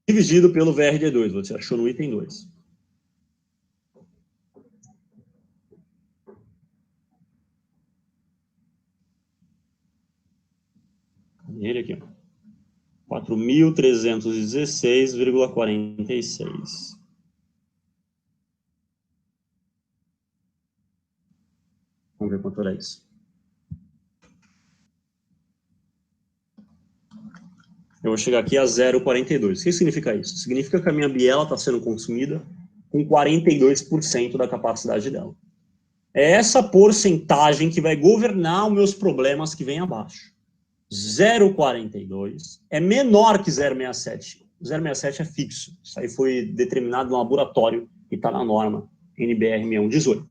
Dividido pelo VRD2, você achou no item 2. Ele aqui, 4.316,46. Vamos ver quanto era isso. Eu vou chegar aqui a 0,42. O que significa isso? Significa que a minha biela está sendo consumida com 42% da capacidade dela. É essa porcentagem que vai governar os meus problemas que vem abaixo. 0,42 é menor que 0,67. 0,67 é fixo. Isso aí foi determinado no laboratório e está na norma NBR 6118.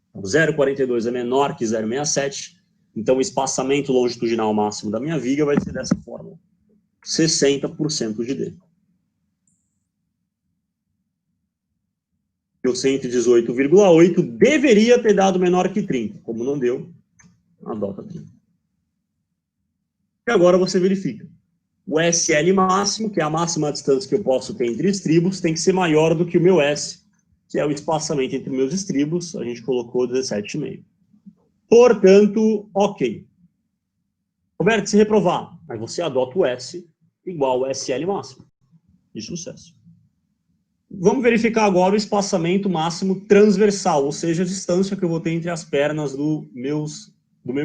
Então, 0,42 é menor que 0,67. Então, o espaçamento longitudinal máximo da minha viga vai ser dessa forma. 60% de D. O 118,8 deveria ter dado menor que 30. Como não deu, adota 30. E agora você verifica. O SL máximo, que é a máxima distância que eu posso ter entre estribos, tem que ser maior do que o meu S, que é o espaçamento entre meus estribos. A gente colocou 17,5. Portanto, ok. Roberto, se reprovar, aí você adota o S igual ao SL máximo. De sucesso. Vamos verificar agora o espaçamento máximo transversal, ou seja, a distância que eu vou ter entre as pernas do meu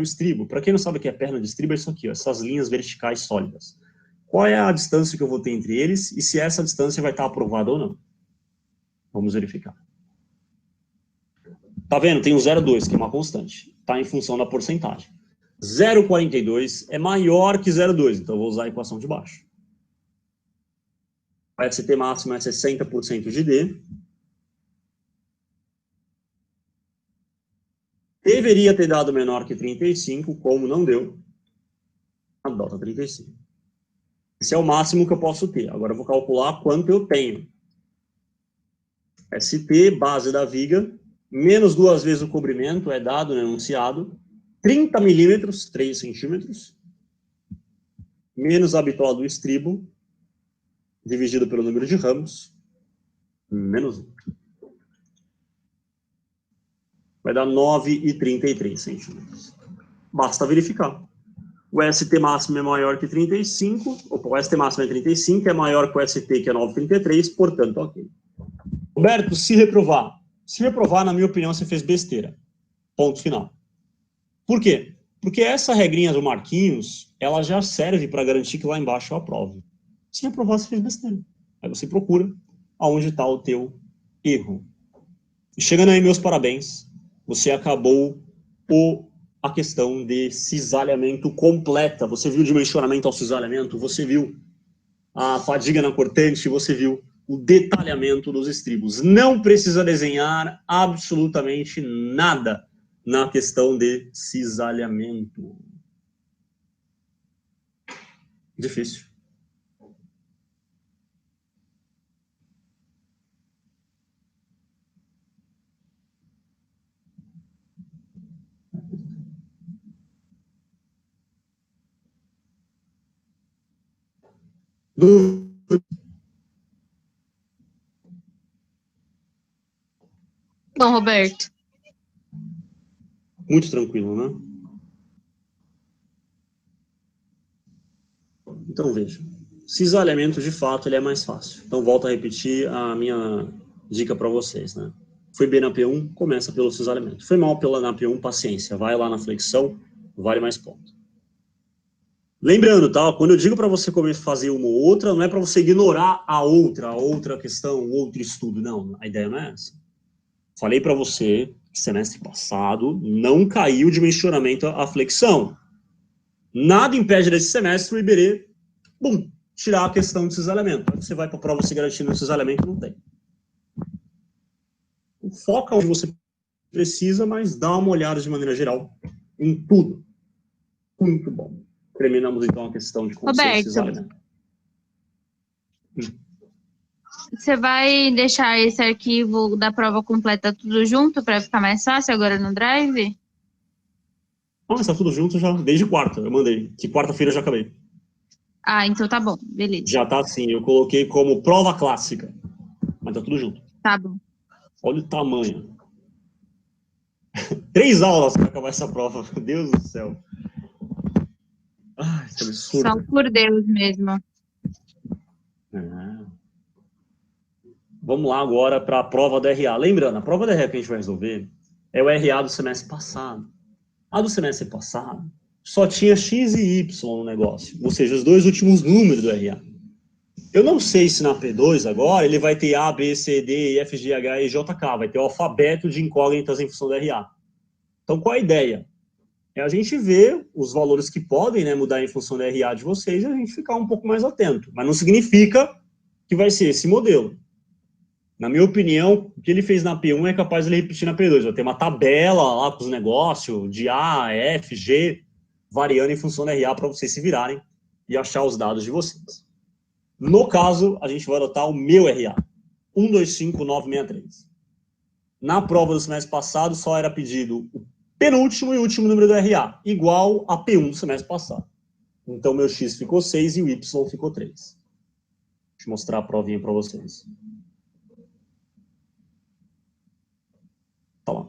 estribo. Para quem não sabe o que é perna de estribo, é isso aqui, ó, essas linhas verticais sólidas. Qual é a distância que eu vou ter entre eles e se essa distância vai estar aprovada ou não? Vamos verificar. Tá vendo? Tem o 0,2, que é uma constante. Está em função da porcentagem. 0,42 é maior que 0,2, então eu vou usar a equação de baixo. O ST máximo é 60% de D. Deveria ter dado menor que 35, como não deu, adota 35. Esse é o máximo que eu posso ter. Agora eu vou calcular quanto eu tenho. ST, base da viga, menos 2 vezes o cobrimento, é dado no enunciado, 30 milímetros, 3 centímetros, menos a bitola do estribo, dividido pelo número de ramos, menos 1. Vai dar 9,33 centímetros. Basta verificar. O ST máximo é maior que 35, o ST máximo é 35, é maior que o ST, que é 9,33, portanto, ok. Roberto, se reprovar. Se reprovar, na minha opinião, você fez besteira. Ponto final. Por quê? Porque essa regrinha do Marquinhos, ela já serve para garantir que lá embaixo eu aprovo. Se reprovar, você fez besteira. Aí você procura aonde está o teu erro. E chegando aí, meus parabéns. Você acabou a questão de cisalhamento completa. Você viu o dimensionamento ao cisalhamento, você viu a fadiga na cortante, você viu o detalhamento dos estribos. Não precisa desenhar absolutamente nada na questão de cisalhamento. Difícil. Bom, Roberto. Muito tranquilo, né? Então, veja. Cisalhamento, de fato, ele é mais fácil. Então, volto a repetir a minha dica para vocês, né? Foi bem na P1, começa pelo cisalhamento. Foi mal na P1, paciência. Vai lá na flexão, vale mais ponto. Lembrando, tá? Quando eu digo para você começar a fazer uma ou outra, não é para você ignorar a outra questão, o outro estudo. Não, a ideia não é essa. Falei para você que semestre passado não caiu o dimensionamento à flexão. Nada impede desse semestre o Iberê, tirar a questão de cisalhamento. Você vai para a prova se garantindo o cisalhamento, não tem. Foca onde você precisa, mas dá uma olhada de maneira geral em tudo. Muito bom. Terminamos, então, a questão de conceito de cisalhamento. Você vai deixar esse arquivo da prova completa tudo junto para ficar mais fácil agora no Drive? Não, está tudo junto já, desde quarta, eu mandei. Que quarta-feira eu já acabei. Ah, então tá bom, beleza. Já tá assim, eu coloquei como prova clássica. Mas tá tudo junto. Tá bom. Olha o tamanho. 3 aulas para acabar essa prova, meu Deus do céu. Ai, que absurdo. Só por Deus mesmo. Vamos lá agora para a prova do RA. Lembrando, a prova do RA que a gente vai resolver é o RA do semestre passado. A do semestre passado só tinha X e Y no negócio, ou seja, os 2 últimos números do RA. Eu não sei se na P2 agora ele vai ter A, B, C, D, E, F, G, H, I, J, K. Vai ter o alfabeto de incógnitas em função do RA. Então, qual a ideia? É a gente ver os valores que podem, né, mudar em função do RA de vocês e a gente ficar um pouco mais atento. Mas não significa que vai ser esse modelo. Na minha opinião, o que ele fez na P1 é capaz de ele repetir na P2. Vai ter uma tabela lá com os negócios de A, F, G, variando em função do RA para vocês se virarem e achar os dados de vocês. No caso, a gente vai adotar o meu RA, 125963. Na prova do semestre passado, só era pedido o penúltimo e último número do RA, igual a P1 do semestre passado. Então, meu X ficou 6 e o Y ficou 3. Deixa eu mostrar a provinha para vocês. Tá lá.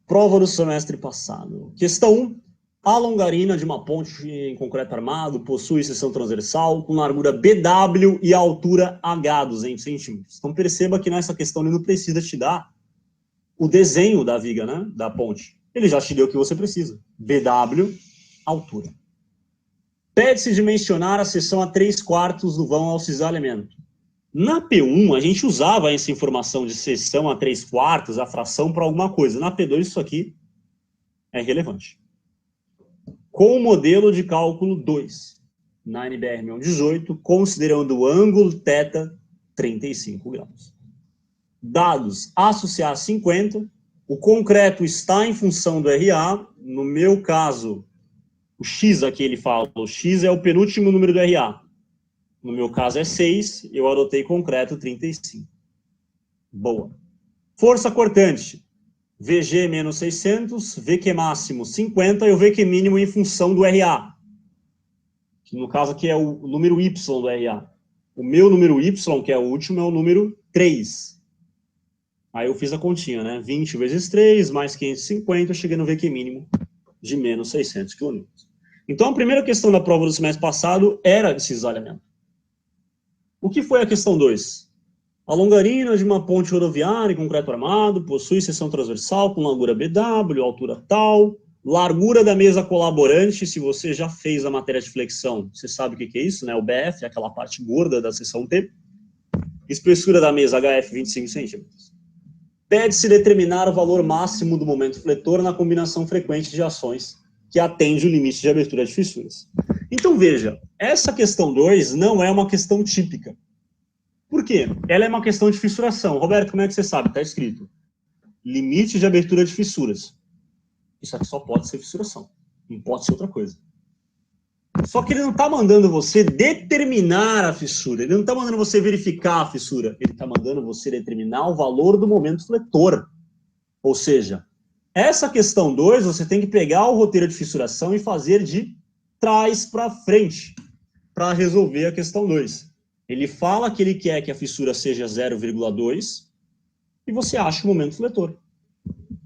Prova do semestre passado. Questão 1. A longarina de uma ponte em concreto armado possui seção transversal com largura BW e altura H, 200 centímetros. Então, perceba que nessa questão ele não precisa te dar o desenho da viga, né, da ponte. Ele já te deu o que você precisa. BW, altura. Pede-se dimensionar a seção a 3/4 do vão ao cisalhamento. Na P1, a gente usava essa informação de seção a 3/4, a fração, para alguma coisa. Na P2, isso aqui é relevante. Com o modelo de cálculo 2. na NBR 18, considerando o ângulo θ 35 graus. Dados associar 50, o concreto está em função do RA, no meu caso, o X aqui ele fala, o X é o penúltimo número do RA. No meu caso é 6, eu adotei concreto 35. Boa. Força cortante, VG menos 600, VQ máximo 50 e o VQ mínimo em função do RA. Que no caso aqui é o número Y do RA. O meu número Y, que é o último, é o número 3. Aí eu fiz a continha, né? 20 vezes 3, mais 550, eu cheguei no VQ mínimo de menos 600 km. Então, a primeira questão da prova do semestre passado era de cisalhamento. O que foi a questão 2? A longarina de uma ponte rodoviária em concreto armado possui seção transversal com largura BW, altura tal, largura da mesa colaborante. Se você já fez a matéria de flexão, você sabe o que é isso, né? O BF, aquela parte gorda da seção T. Espessura da mesa HF 25 centímetros. Pede-se determinar o valor máximo do momento fletor na combinação frequente de ações que atende o limite de abertura de fissuras. Então, veja, essa questão 2 não é uma questão típica. Por quê? Ela é uma questão de fissuração. Roberto, como é que você sabe? Está escrito. Limite de abertura de fissuras. Isso aqui só pode ser fissuração. Não pode ser outra coisa. Só que ele não está mandando você determinar a fissura. Ele não está mandando você verificar a fissura. Ele está mandando você determinar o valor do momento fletor. Ou seja, essa questão 2, você tem que pegar o roteiro de fissuração e fazer de trás para frente para resolver a questão 2. Ele fala que ele quer que a fissura seja 0,2 e você acha o momento fletor.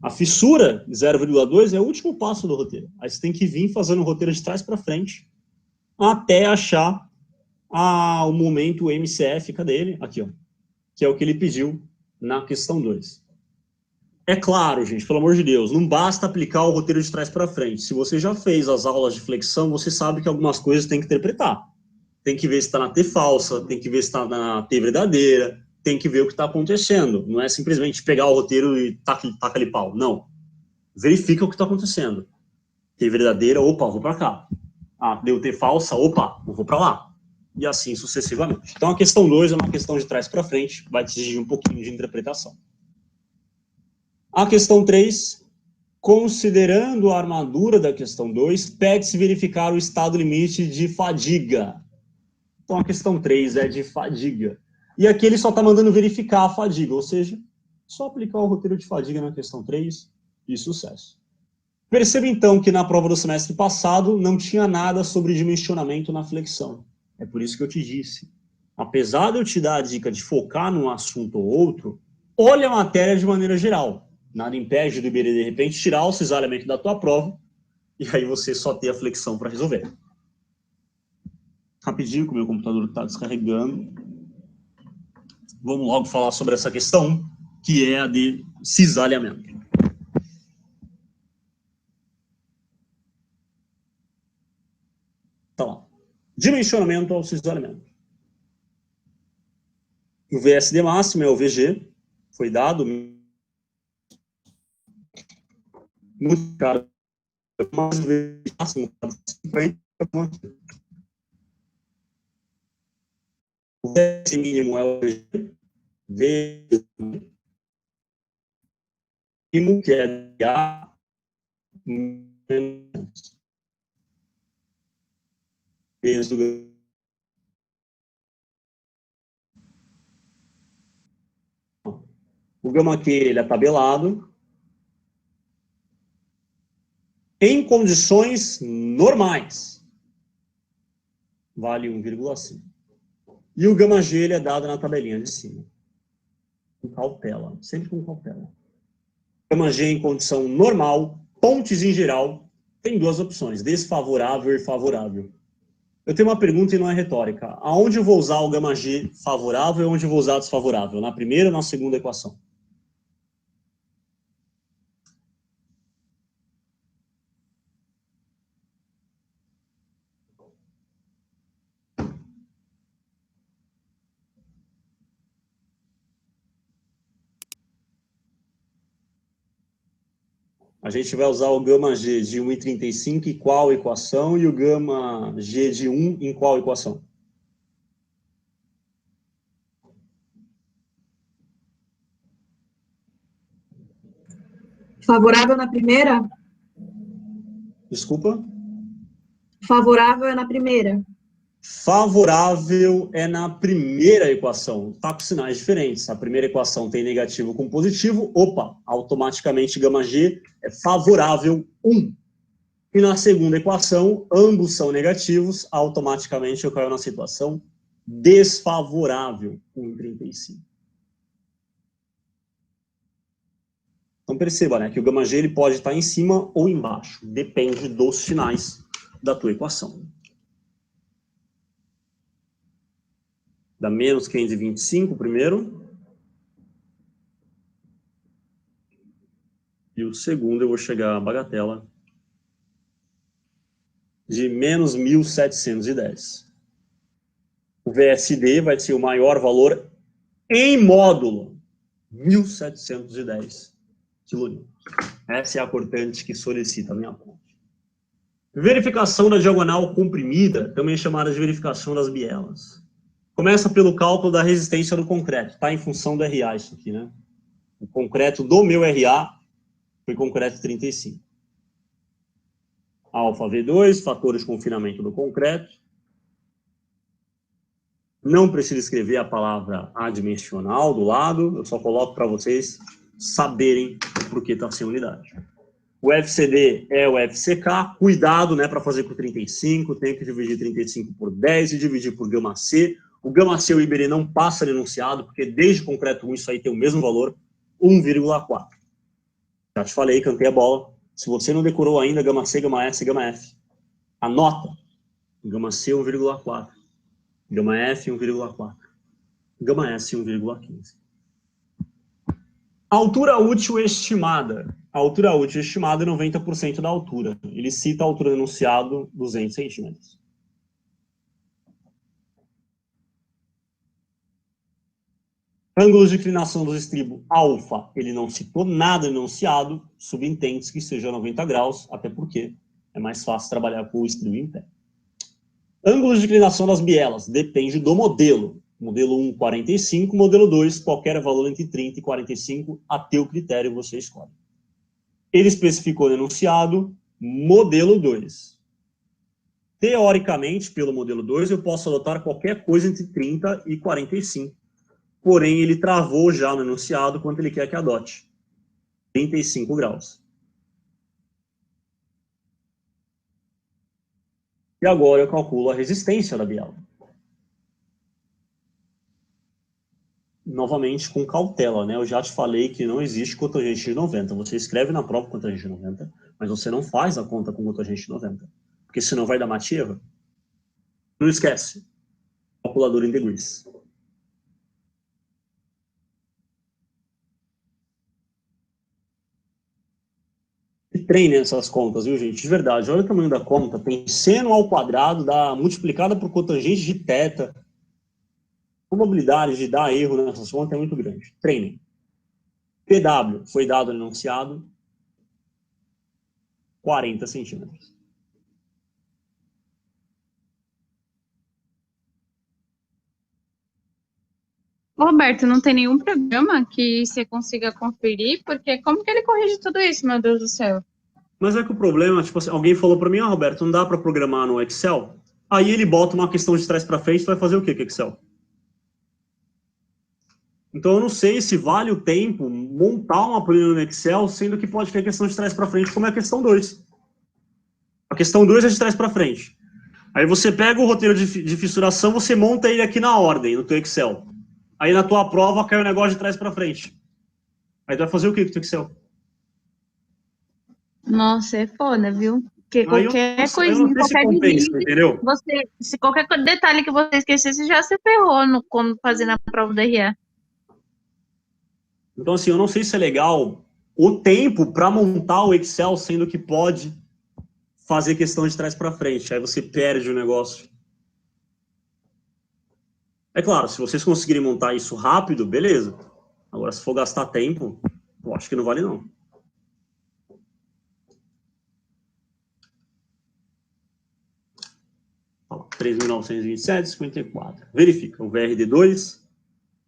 A fissura 0,2 é o último passo do roteiro. Aí você tem que vir fazendo o roteiro de trás para frente até achar o momento MCF, cadê ele? Aqui, ó, que é o que ele pediu na questão 2. É claro, gente, pelo amor de Deus, não basta aplicar o roteiro de trás para frente. Se você já fez as aulas de flexão, você sabe que algumas coisas tem que interpretar. Tem que ver se está na T falsa, tem que ver se está na T verdadeira, tem que ver o que está acontecendo. Não é simplesmente pegar o roteiro e taca ali pau. Não. Verifica o que está acontecendo. T verdadeira, opa, vou para cá. Ah, deu T falsa, opa, vou para lá. E assim sucessivamente. Então a questão 2 é uma questão de trás para frente, vai exigir um pouquinho de interpretação. A questão 3, considerando a armadura da questão 2, pede-se verificar o estado limite de fadiga. Então a questão 3 é de fadiga. E aqui ele só está mandando verificar a fadiga, ou seja, só aplicar o roteiro de fadiga na questão 3 e sucesso. Perceba então que na prova do semestre passado não tinha nada sobre dimensionamento na flexão. É por isso que eu te disse. Apesar de eu te dar a dica de focar num assunto ou outro, olha a matéria de maneira geral. Nada impede do Iberê, de repente, tirar o cisalhamento da tua prova e aí você só ter a flexão para resolver. Rapidinho, que o meu computador está descarregando. Vamos logo falar sobre essa questão, que é a de cisalhamento. Tá lá. Dimensionamento ao cisalhamento. O VSD máximo é o VG, foi dado muito caro, mas o VG máximo é 50. O VS mínimo é o VG, mínimo que é A vezes do o gama Q ele é tabelado em condições normais, vale 1,5. E o gama G ele é dado na tabelinha de cima. Com cautela, sempre com cautela. Gama G em condição normal, pontes em geral, tem duas opções, desfavorável e favorável. Eu tenho uma pergunta e não é retórica. Aonde eu vou usar o gama G favorável e onde eu vou usar desfavorável? Na primeira ou na segunda equação? A gente vai usar o gama G de 1,35 em qual equação e o gama G de 1 em qual equação? Favorável na primeira? Desculpa? Favorável é na primeira. Favorável é na primeira equação. Está com sinais diferentes. A primeira equação tem negativo com positivo. Opa, automaticamente gama G é favorável 1. E na segunda equação, ambos são negativos. Automaticamente eu caio na situação desfavorável 1,35. Então perceba, né, que o gama G ele pode estar em cima ou embaixo. Depende dos sinais da tua equação. Dá menos 525 primeiro. E o segundo eu vou chegar à bagatela de menos 1.710. O VSD vai ser o maior valor em módulo. 1.710 quilonewtons. Essa é a cortante que solicita a minha ponte. Verificação da diagonal comprimida, também chamada de verificação das bielas. Começa pelo cálculo da resistência do concreto. Está em função do RA isso aqui, né? O concreto do meu RA foi concreto 35. Alfa V2, fatores de confinamento do concreto. Não preciso escrever a palavra adimensional do lado, eu só coloco para vocês saberem por que está sem unidade. O FCD é o FCK, cuidado, né, para fazer com 35, tem que dividir 35 por 10 e dividir por gama C. O gama C e o Iberê não passa no enunciado, porque desde concreto 1 isso aí tem o mesmo valor, 1,4. Já te falei, cantei a bola. Se você não decorou ainda, gama C, gama S, gama F. Anota. Gama C, 1,4. Gama F, 1,4. Gama S, 1,15. Altura útil estimada. A altura útil estimada é 90% da altura. Ele cita a altura do enunciado, 200 centímetros. Ângulos de inclinação dos estribos alfa, ele não citou nada no enunciado, subentende-se que seja 90 graus, até porque é mais fácil trabalhar com o estribo em pé. Ângulos de inclinação das bielas, depende do modelo. Modelo 1, 45, modelo 2, qualquer valor entre 30 e 45, a teu critério você escolhe. Ele especificou no enunciado, modelo 2. Teoricamente, pelo modelo 2, eu posso adotar qualquer coisa entre 30 e 45. Porém, ele travou já no enunciado quanto ele quer que adote. 35 graus. E agora eu calculo a resistência da biela. Novamente, com cautela, né? Eu já te falei que não existe cotangente de 90. Você escreve na prova cotangente de 90, mas você não faz a conta com cotangente de 90. Porque senão vai dar mate erro. Não esquece. Calculador em degrees. Treine essas contas, viu, gente? De verdade, olha o tamanho da conta. Tem seno ao quadrado, multiplicada por cotangente de θ. A probabilidade de dar erro nessas contas é muito grande. Treinem. PW foi dado no enunciado 40 centímetros. Roberto, não tem nenhum programa que você consiga conferir, porque como que ele corrige tudo isso, meu Deus do céu? Mas é que o problema, tipo assim, alguém falou para mim, Roberto, não dá para programar no Excel? Aí ele bota uma questão de trás para frente, vai fazer o quê com o Excel? Então eu não sei se vale o tempo montar uma planilha no Excel, sendo que pode ter questão de trás para frente, como é a questão 2. A questão 2 é de trás para frente. Aí você pega o roteiro de fissuração, você monta ele aqui na ordem, no teu Excel. Aí na tua prova cai o negócio de trás para frente. Aí tu vai fazer o quê com o teu Excel? Nossa, é foda, viu? Porque qualquer eu coisinha, não sei qualquer se compensa, deslize, entendeu? se qualquer detalhe que você esquecer, você já se ferrou como fazer na prova da RA. Então, assim, eu não sei se é legal o tempo para montar o Excel, sendo que pode fazer questão de trás para frente. Aí você perde o negócio. É claro, se vocês conseguirem montar isso rápido, beleza. Agora, se for gastar tempo, eu acho que não vale não. 3.927,54. Verifica. O VRD2,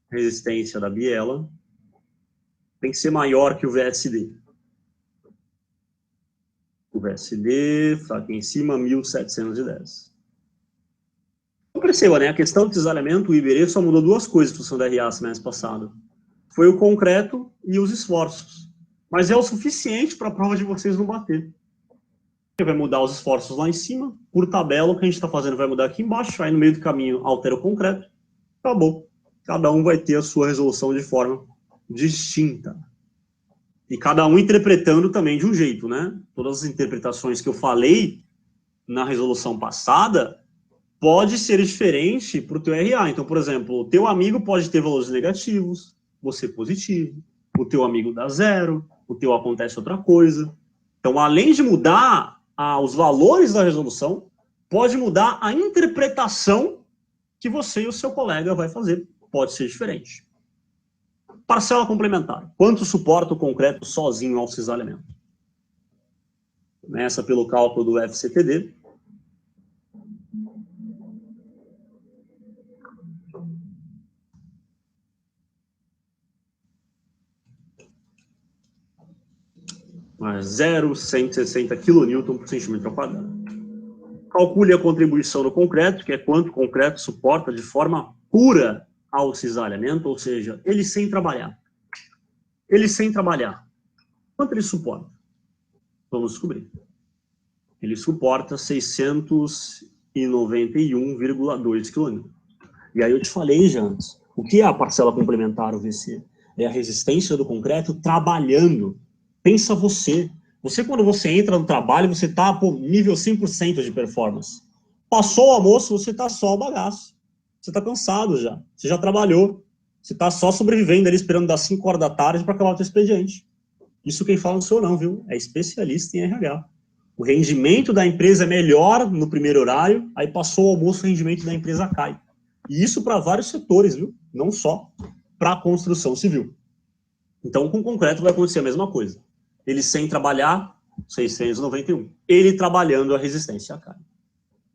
resistência da biela, tem que ser maior que o VSD. O VSD, está aqui em cima, 1.710. Então, perceba, né? A questão do cisalhamento, o Iberê só mudou duas coisas em função da RA semestre passado. Foi o concreto e os esforços. Mas é o suficiente para a prova de vocês não bater. Vai mudar os esforços lá em cima, por tabela, o que a gente está fazendo vai mudar aqui embaixo, aí no meio do caminho altera o concreto, acabou. Cada um vai ter a sua resolução de forma distinta. E cada um interpretando também de um jeito, né? Todas as interpretações que eu falei na resolução passada pode ser diferente para o teu RA. Então, por exemplo, o teu amigo pode ter valores negativos, você positivo, o teu amigo dá 0, o teu acontece outra coisa. Então, além de mudar os valores da resolução, pode mudar a interpretação que você e o seu colega vai fazer. Pode ser diferente. Parcela complementar. Quanto suporta o concreto sozinho ao cisalhamento? Começa pelo cálculo do FCTD. Mais 0,160 kN por centímetro ao quadrado. Calcule a contribuição do concreto, que é quanto o concreto suporta de forma pura ao cisalhamento, ou seja, ele sem trabalhar. Ele sem trabalhar. Quanto ele suporta? Vamos descobrir. Ele suporta 691,2 kN. E aí eu te falei já antes, o que é a parcela complementar, o VC? É a resistência do concreto trabalhando. Pensa você. Você, quando você entra no trabalho, você está por nível 100% de performance. Passou o almoço, você está só o bagaço. Você está cansado já. Você já trabalhou. Você está só sobrevivendo ali, esperando das 5 horas da tarde para acabar o seu expediente. Isso quem fala não sou eu não, viu? É especialista em RH. O rendimento da empresa é melhor no primeiro horário, aí passou o almoço, o rendimento da empresa cai. E isso para vários setores, viu? Não só para a construção civil. Então, com o concreto vai acontecer a mesma coisa. Ele sem trabalhar, 691. Ele trabalhando, a resistência cai.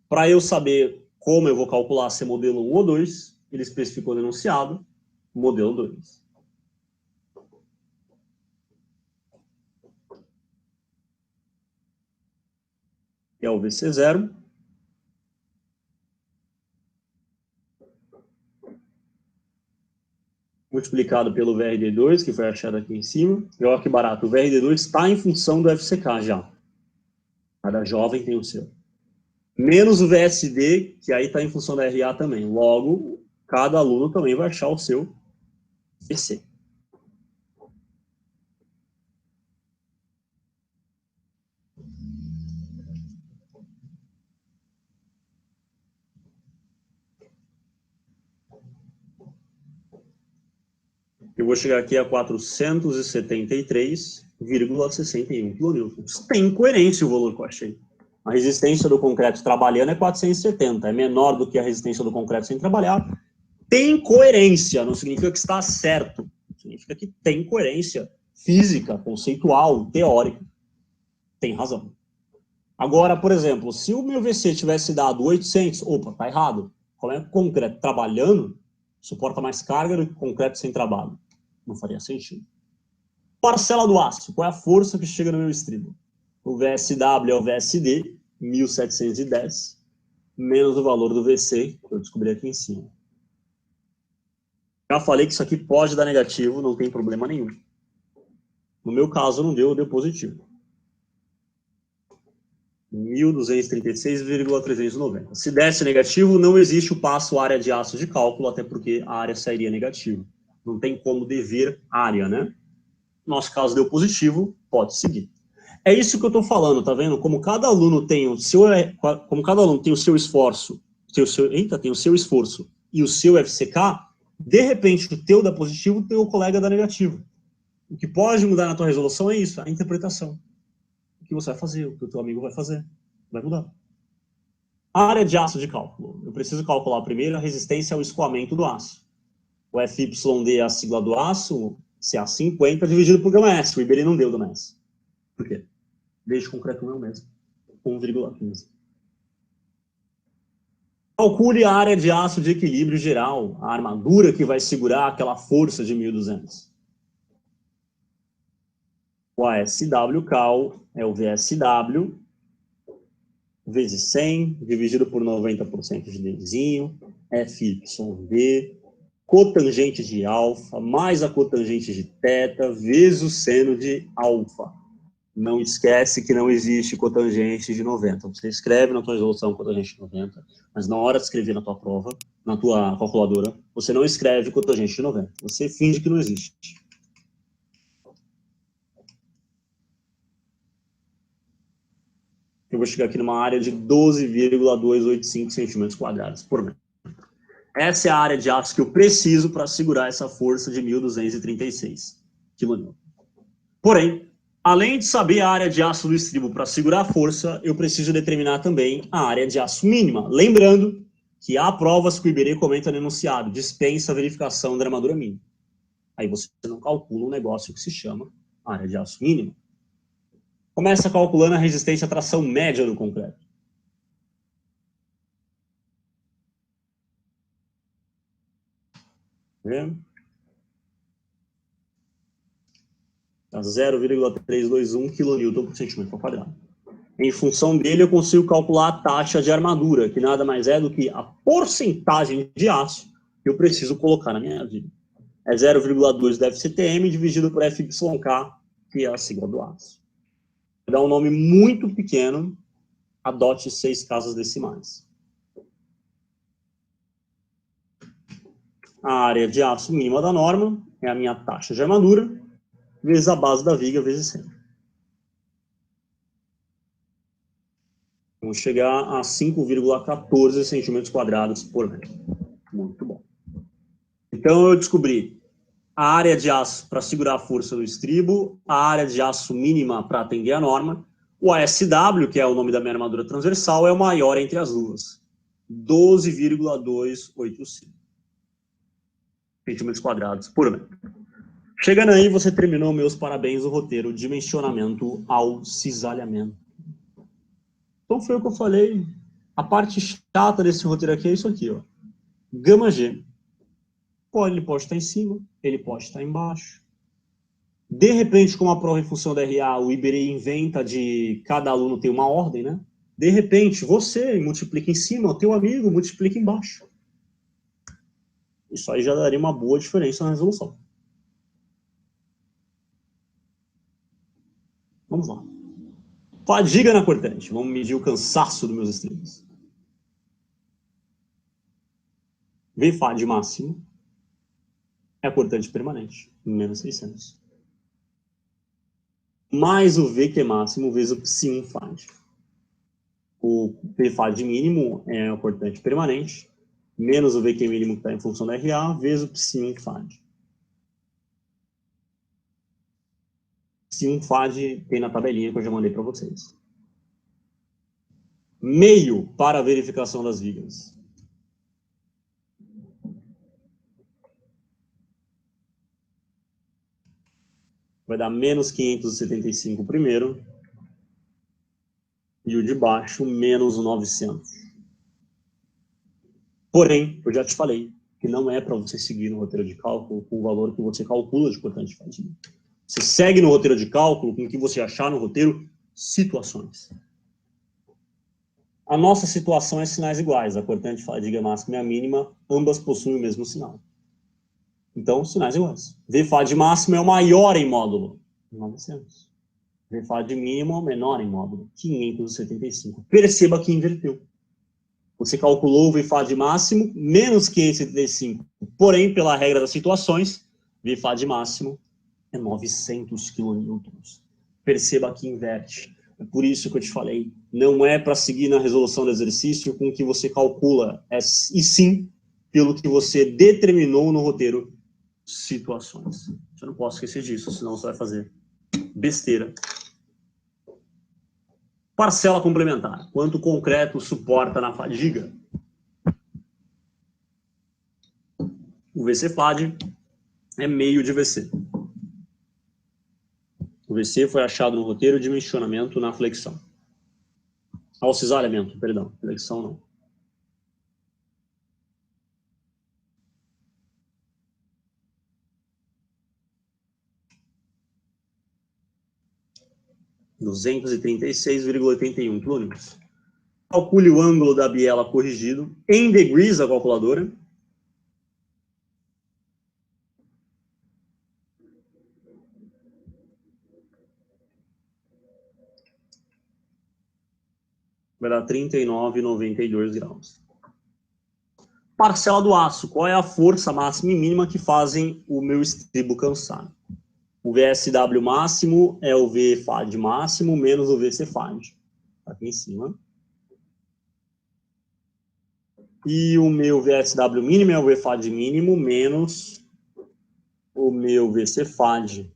Para eu saber como eu vou calcular se é modelo 1 ou 2, ele especificou no enunciado, modelo 2. Que é o VC0. Multiplicado pelo VRD2, que foi achado aqui em cima. E olha que barato, o VRD2 está em função do FCK já. Cada jovem tem o seu. Menos o VSD, que aí está em função da RA também. Logo, cada aluno também vai achar o seu VC. Eu vou chegar aqui a 473,61 kN. Tem coerência o valor que eu achei. A resistência do concreto trabalhando é 470, é menor do que a resistência do concreto sem trabalhar. Tem coerência, não significa que está certo. Significa que tem coerência física, conceitual, teórica. Tem razão. Agora, por exemplo, se o meu VC tivesse dado 800, opa, tá errado. Como é que o concreto trabalhando suporta mais carga do que o concreto sem trabalho? Não faria sentido. Parcela do aço. Qual é a força que chega no meu estribo? O VSW é o VSD, 1710, menos o valor do VC, que eu descobri aqui em cima. Já falei que isso aqui pode dar negativo, não tem problema nenhum. No meu caso, não deu, deu positivo. 1.236,390. Se desse negativo, não existe o passo área de aço de cálculo, até porque a área sairia negativa. Não tem como dever área, né? No nosso caso deu positivo, pode seguir. É isso que eu estou falando, tá vendo? Como cada aluno tem o seu, esforço, tem o seu esforço e o seu FCK, de repente o teu dá positivo, o teu colega dá negativo. O que pode mudar na tua resolução é isso, a interpretação. O que você vai fazer, o que o teu amigo vai fazer, vai mudar. Área de aço de cálculo. Eu preciso calcular primeiro a resistência ao escoamento do aço. O FYD é a sigla do aço, CA50, dividido por γS. O Iberê não deu γS. Por quê? Desde concreto não é o mesmo. 1,15. Calcule a área de aço de equilíbrio geral, a armadura que vai segurar aquela força de 1.200. O ASW-Cal é o VSW vezes 100, dividido por 90% de Dzinho, FYV, cotangente de alfa, mais a cotangente de teta, vezes o seno de alfa. Não esquece que não existe cotangente de 90. Você escreve na tua resolução cotangente de 90, mas na hora de escrever na tua prova, na tua calculadora, você não escreve cotangente de 90. Você finge que não existe. Eu vou chegar aqui numa área de 12,285 centímetros quadrados por metro. Essa é a área de aço que eu preciso para segurar essa força de 1.236 kN. Porém, além de saber a área de aço do estribo para segurar a força, eu preciso determinar também a área de aço mínima. Lembrando que há provas que o Iberê comenta no enunciado, dispensa a verificação da armadura mínima. Aí você não calcula um negócio que se chama área de aço mínima. Começa calculando a resistência à tração média do concreto. Tá 0,321 kN por centímetro quadrado. Em função dele, eu consigo calcular a taxa de armadura, que nada mais é do que a porcentagem de aço que eu preciso colocar na minha vida. É 0,2 da FCTM dividido por FYK, que é a sigla do aço. Dá um nome muito pequeno, adote 6 casas decimais. A área de aço mínima da norma é a minha taxa de armadura, vezes a base da viga, vezes 100. Vamos chegar a 5,14 centímetros quadrados por metro. Muito bom. Então, eu descobri a área de aço para segurar a força do estribo, a área de aço mínima para atender a norma, o ASW, que é o nome da minha armadura transversal, é o maior entre as duas, 12,285 centímetros quadrados por metro. Chegando aí, você terminou, meus parabéns, o roteiro dimensionamento ao cisalhamento. Então foi o que eu falei, a parte chata desse roteiro aqui é isso aqui, ó. Gama G. Ele pode estar em cima, ele pode estar embaixo. De repente, como a prova em função da RA, o Iberê inventa de cada aluno ter uma ordem, né? De repente, você multiplica em cima, o teu amigo multiplica embaixo. Isso aí já daria uma boa diferença na resolução. Vamos lá. Fadiga na cortante. Vamos medir o cansaço dos meus estribos. VFAD máximo é a cortante permanente, menos 600. Mais o VQ máximo vezes o Psi FAD. O VFAD mínimo é a cortante permanente, menos o VQ mínimo que está em função da RA, vezes o Psi FAD. Psi FAD tem na tabelinha que eu já mandei para vocês. Meio para a verificação das vigas. Vai dar menos 575 o primeiro. E o de baixo, menos 900. Porém, eu já te falei que não é para você seguir no roteiro de cálculo com o valor que você calcula de cortante fadiga. Você segue no roteiro de cálculo com o que você achar no roteiro situações. A nossa situação é sinais iguais. A cortante fadiga máxima e a mínima, ambas possuem o mesmo sinal. Então, sinais iguais. VFAD máximo é o maior em módulo, 900. VFAD mínimo é o menor em módulo, 575. Perceba que inverteu. Você calculou o VFAD máximo, menos 575. Porém, pela regra das situações, VFAD máximo é 900 kN. Perceba que inverte. É por isso que eu te falei, não é para seguir na resolução do exercício com o que você calcula, e sim pelo que você determinou no roteiro situações. Eu não posso esquecer disso, senão você vai fazer besteira. Parcela complementar. Quanto o concreto suporta na fadiga? O VC-FAD é meio de VC. O VC foi achado no roteiro dimensionamento na flexão. Ao cisalhamento, perdão. Flexão não. 236,81 kN. Calcule o ângulo da biela corrigido em degrees da calculadora. Vai dar 39,92 graus. Parcela do aço. Qual é a força máxima e mínima que fazem o meu estribo cansar? O VSW máximo é o VFAD máximo menos o VCFAD. Está aqui em cima. E o meu VSW mínimo é o VFAD mínimo menos o meu VCFAD.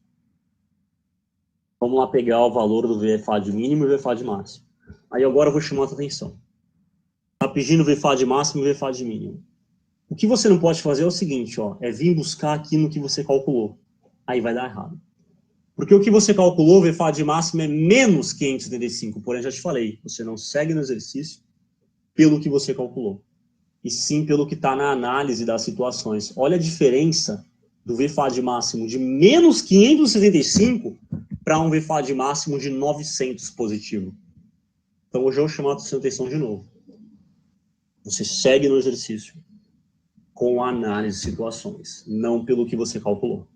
Vamos lá pegar o valor do VFAD mínimo e o VFAD máximo. Aí agora eu vou chamar a tua atenção. Está pedindo o VFAD máximo e o VFAD mínimo. O que você não pode fazer é o seguinte, ó, é vir buscar aqui no que você calculou. Aí vai dar errado. Porque o que você calculou, o VFAD máximo é menos 575, porém já te falei, você não segue no exercício pelo que você calculou, e sim pelo que está na análise das situações. Olha a diferença do VFAD máximo de menos 575 para um VFAD máximo de 900 positivo. Então hoje eu vou chamar a sua atenção de novo. Você segue no exercício com a análise de situações, não pelo que você calculou.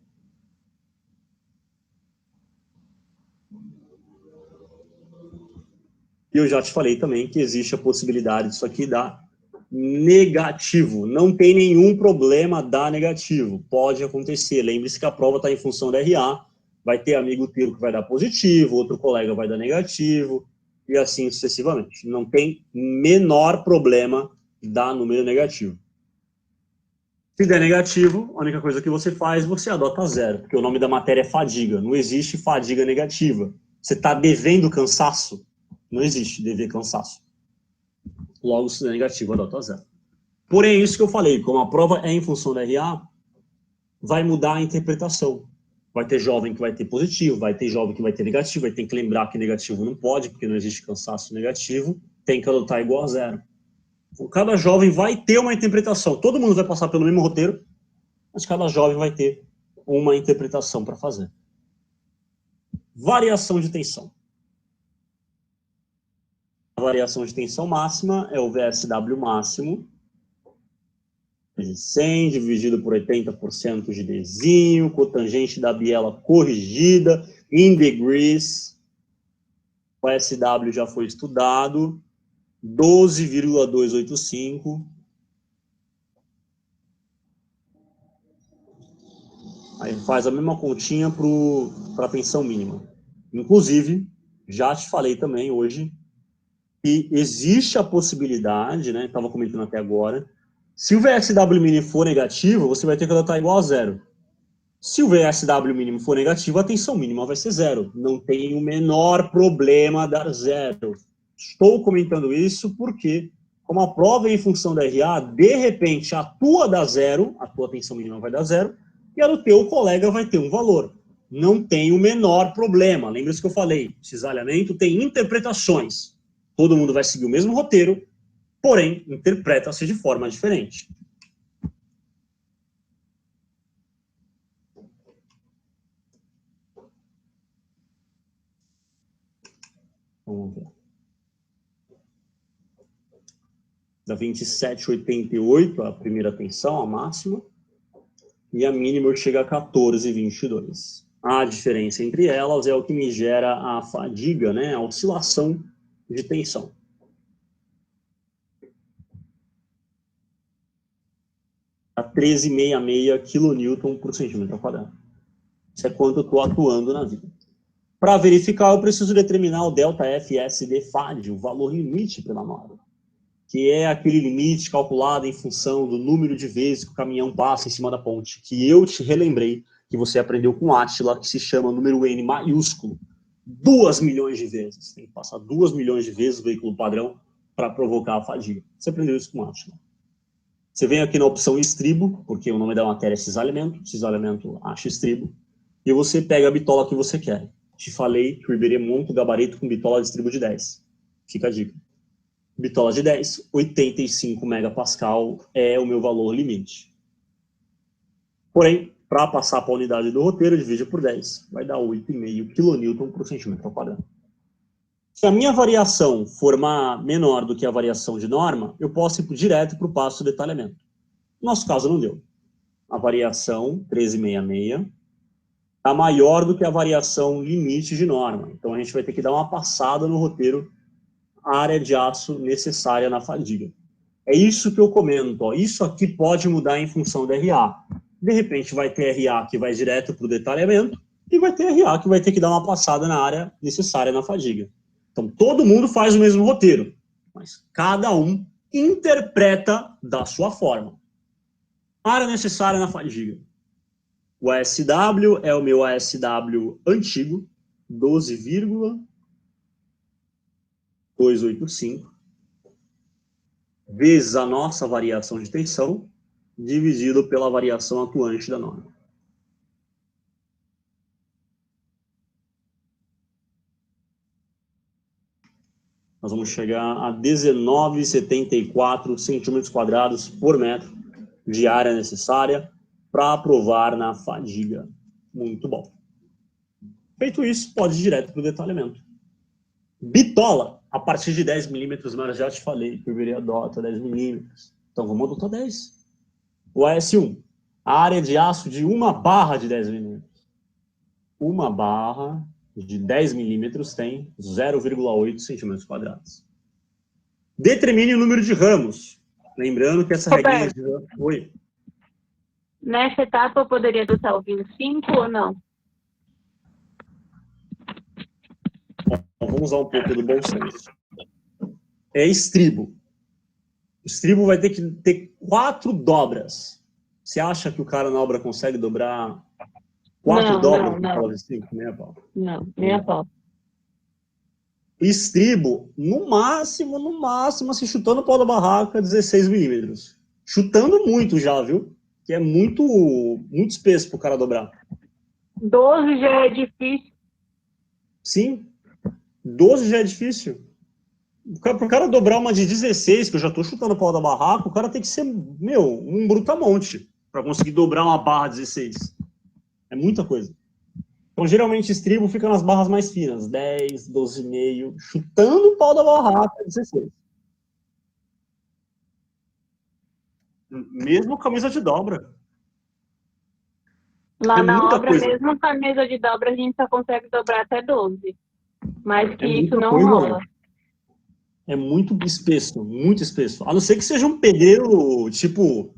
E eu já te falei também que existe a possibilidade disso aqui dar negativo. Não tem nenhum problema dar negativo. Pode acontecer. Lembre-se que a prova está em função da RA. Vai ter amigo teu que vai dar positivo, outro colega vai dar negativo, e assim sucessivamente. Não tem menor problema dar número negativo. Se der negativo, a única coisa que você faz, você adota zero, porque o nome da matéria é fadiga. Não existe fadiga negativa. Você está devendo cansaço? Não existe dever cansaço. Logo, se der negativo, adota zero. Porém, isso que eu falei, como a prova é em função da RA, vai mudar a interpretação. Vai ter jovem que vai ter positivo, vai ter jovem que vai ter negativo, vai ter que lembrar que negativo não pode, porque não existe cansaço negativo, tem que adotar igual a zero. Cada jovem vai ter uma interpretação. Todo mundo vai passar pelo mesmo roteiro, mas cada jovem vai ter uma interpretação para fazer. Variação de tensão. A variação de tensão máxima é o VSW máximo, vezes 100, dividido por 80% de Dzinho, cotangente da biela corrigida, in degrees. O SW já foi estudado, 12,285. Aí faz a mesma continha para a tensão mínima. Inclusive, já te falei também hoje, que existe a possibilidade, né, estava comentando até agora, se o VSW mínimo for negativo, você vai ter que adotar igual a zero. Se o VSW mínimo for negativo, a tensão mínima vai ser zero. Não tem o menor problema dar zero. Estou comentando isso porque, como a prova é em função da RA, de repente a tua dá zero, a tua tensão mínima vai dar zero, e a do teu colega vai ter um valor. Não tem o menor problema. Lembra-se que eu falei, cisalhamento tem interpretações. Todo mundo vai seguir o mesmo roteiro, porém, interpreta-se de forma diferente. Vamos ver. Da 27,88 a primeira tensão, a máxima, e a mínima chega a 14,22. A diferença entre elas é o que me gera a fadiga, né, a oscilação de tensão. A 13,66 kN por centímetro quadrado. Isso é quanto eu estou atuando na vida. Para verificar, eu preciso determinar o ΔFSD FAD, o valor limite pela norma, que é aquele limite calculado em função do número de vezes que o caminhão passa em cima da ponte, que eu te relembrei, que você aprendeu com Átila, que se chama número N maiúsculo, 2 milhões de vezes. Tem que passar 2 milhões de vezes o veículo padrão para provocar a fadiga. Você aprendeu isso com Átila. Você vem aqui na opção estribo, porque o nome da matéria é cisalhamento acha estribo, e você pega a bitola que você quer. Te falei que o Iberê monta o gabarito com bitola de estribo de 10. Fica a dica. Bitola de 10, 85 megapascal é o meu valor limite. Porém, para passar para a unidade do roteiro, divide por 10, vai dar 8,5 kN por centímetro quadrado. Se a minha variação for menor do que a variação de norma, eu posso ir direto para o passo de detalhamento. No nosso caso, não deu. A variação 1366 está maior do que a variação limite de norma. Então, a gente vai ter que dar uma passada no roteiro, a área de aço necessária na fadiga. É isso que eu comento. Ó. Isso aqui pode mudar em função da RA. De repente, vai ter RA que vai direto para o detalhamento e vai ter RA que vai ter que dar uma passada na área necessária na fadiga. Então, todo mundo faz o mesmo roteiro, mas cada um interpreta da sua forma. Área necessária na fadiga. O ASW é o meu ASW antigo, 12,285, vezes a nossa variação de tensão, dividido pela variação atuante da norma. Nós vamos chegar a 19,74 centímetros quadrados por metro de área necessária para aprovar na fadiga. Muito bom. Feito isso, pode ir direto para o detalhamento. Bitola, a partir de 10 milímetros, mas já te falei que eu viria adota 10 milímetros. Então vamos adotar 10. O AS1, a área de aço de uma barra de 10 milímetros. Uma barra de 10 milímetros tem 0,8 centímetros quadrados. Determine o número de ramos. Lembrando que essa regrinha de ramos... Oi. Nessa etapa, eu poderia adotar o 25 ou não? Bom, vamos usar um pouco do bom senso. É estribo. O estribo vai ter que ter 4 dobras. Você acha que o cara na obra consegue dobrar 4 dobras Não. prova de estribo? Nem a pau. Não, nem a pau. Estribo, no máximo, assim, chutando o pau da barraca, 16 milímetros. Chutando muito já, viu? Que é muito espesso pro cara dobrar. 12 já é difícil. Sim, 12 já é difícil. Pro cara dobrar uma de 16, que eu já tô chutando o pau da barraca, o cara tem que ser, um brutamonte para conseguir dobrar uma barra 16. É muita coisa. Então, geralmente, estribo fica nas barras mais finas, 10, 12,5, chutando o pau da barraca, 16. Mesmo camisa de dobra. Lá É na muita obra, coisa. mesmo com a mesa de dobra, a gente só consegue dobrar até 12. Mais que É isso muita não coisa, rola. né? É muito espesso, muito espesso. A não ser que seja um pedreiro tipo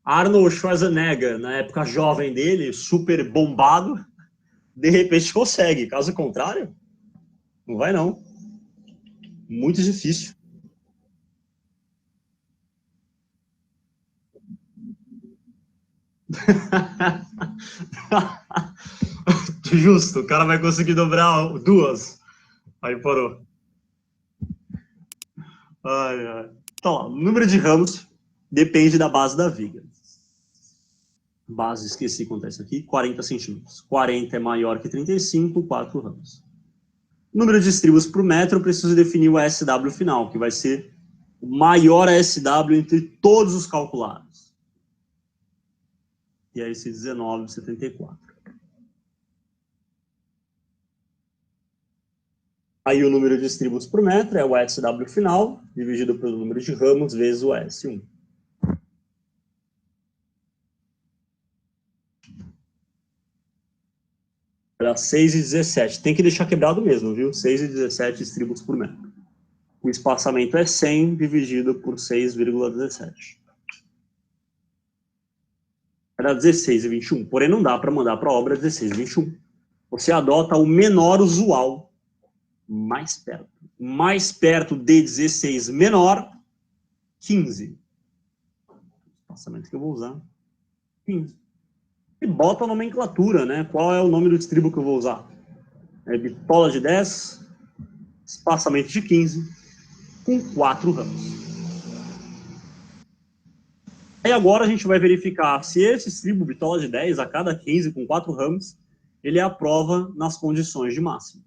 Arnold Schwarzenegger, na época jovem dele, super bombado, de repente consegue. Caso contrário, não vai não. Muito difícil. Justo, o cara vai conseguir dobrar 2. Aí parou. Ai, ai. Então, o número de ramos depende da base da viga. Base, esqueci quanto é isso aqui, 40 centímetros. 40 é maior que 35, 4 ramos. Número de estribos por metro, eu preciso definir o ASW final, que vai ser o maior ASW entre todos os calculados. E é esse 19,74. Aí o número de estribos por metro é o ASW final, dividido pelo número de ramos, vezes o AS1. Era 6,17. Tem que deixar quebrado mesmo, viu? 6,17 estribos por metro. O espaçamento é 100 dividido por 6,17. Era 16,21. Porém, não dá para mandar para a obra 16,21. Você adota o menor usual mais perto. Mais perto de 16 menor, 15. O espaçamento que eu vou usar, 15. E bota a nomenclatura, né? Qual é o nome do estribo que eu vou usar? É bitola de 10, espaçamento de 15, com 4 ramos. Aí agora a gente vai verificar se esse estribo bitola de 10 a cada 15 com 4 ramos, ele aprova nas condições de máximo.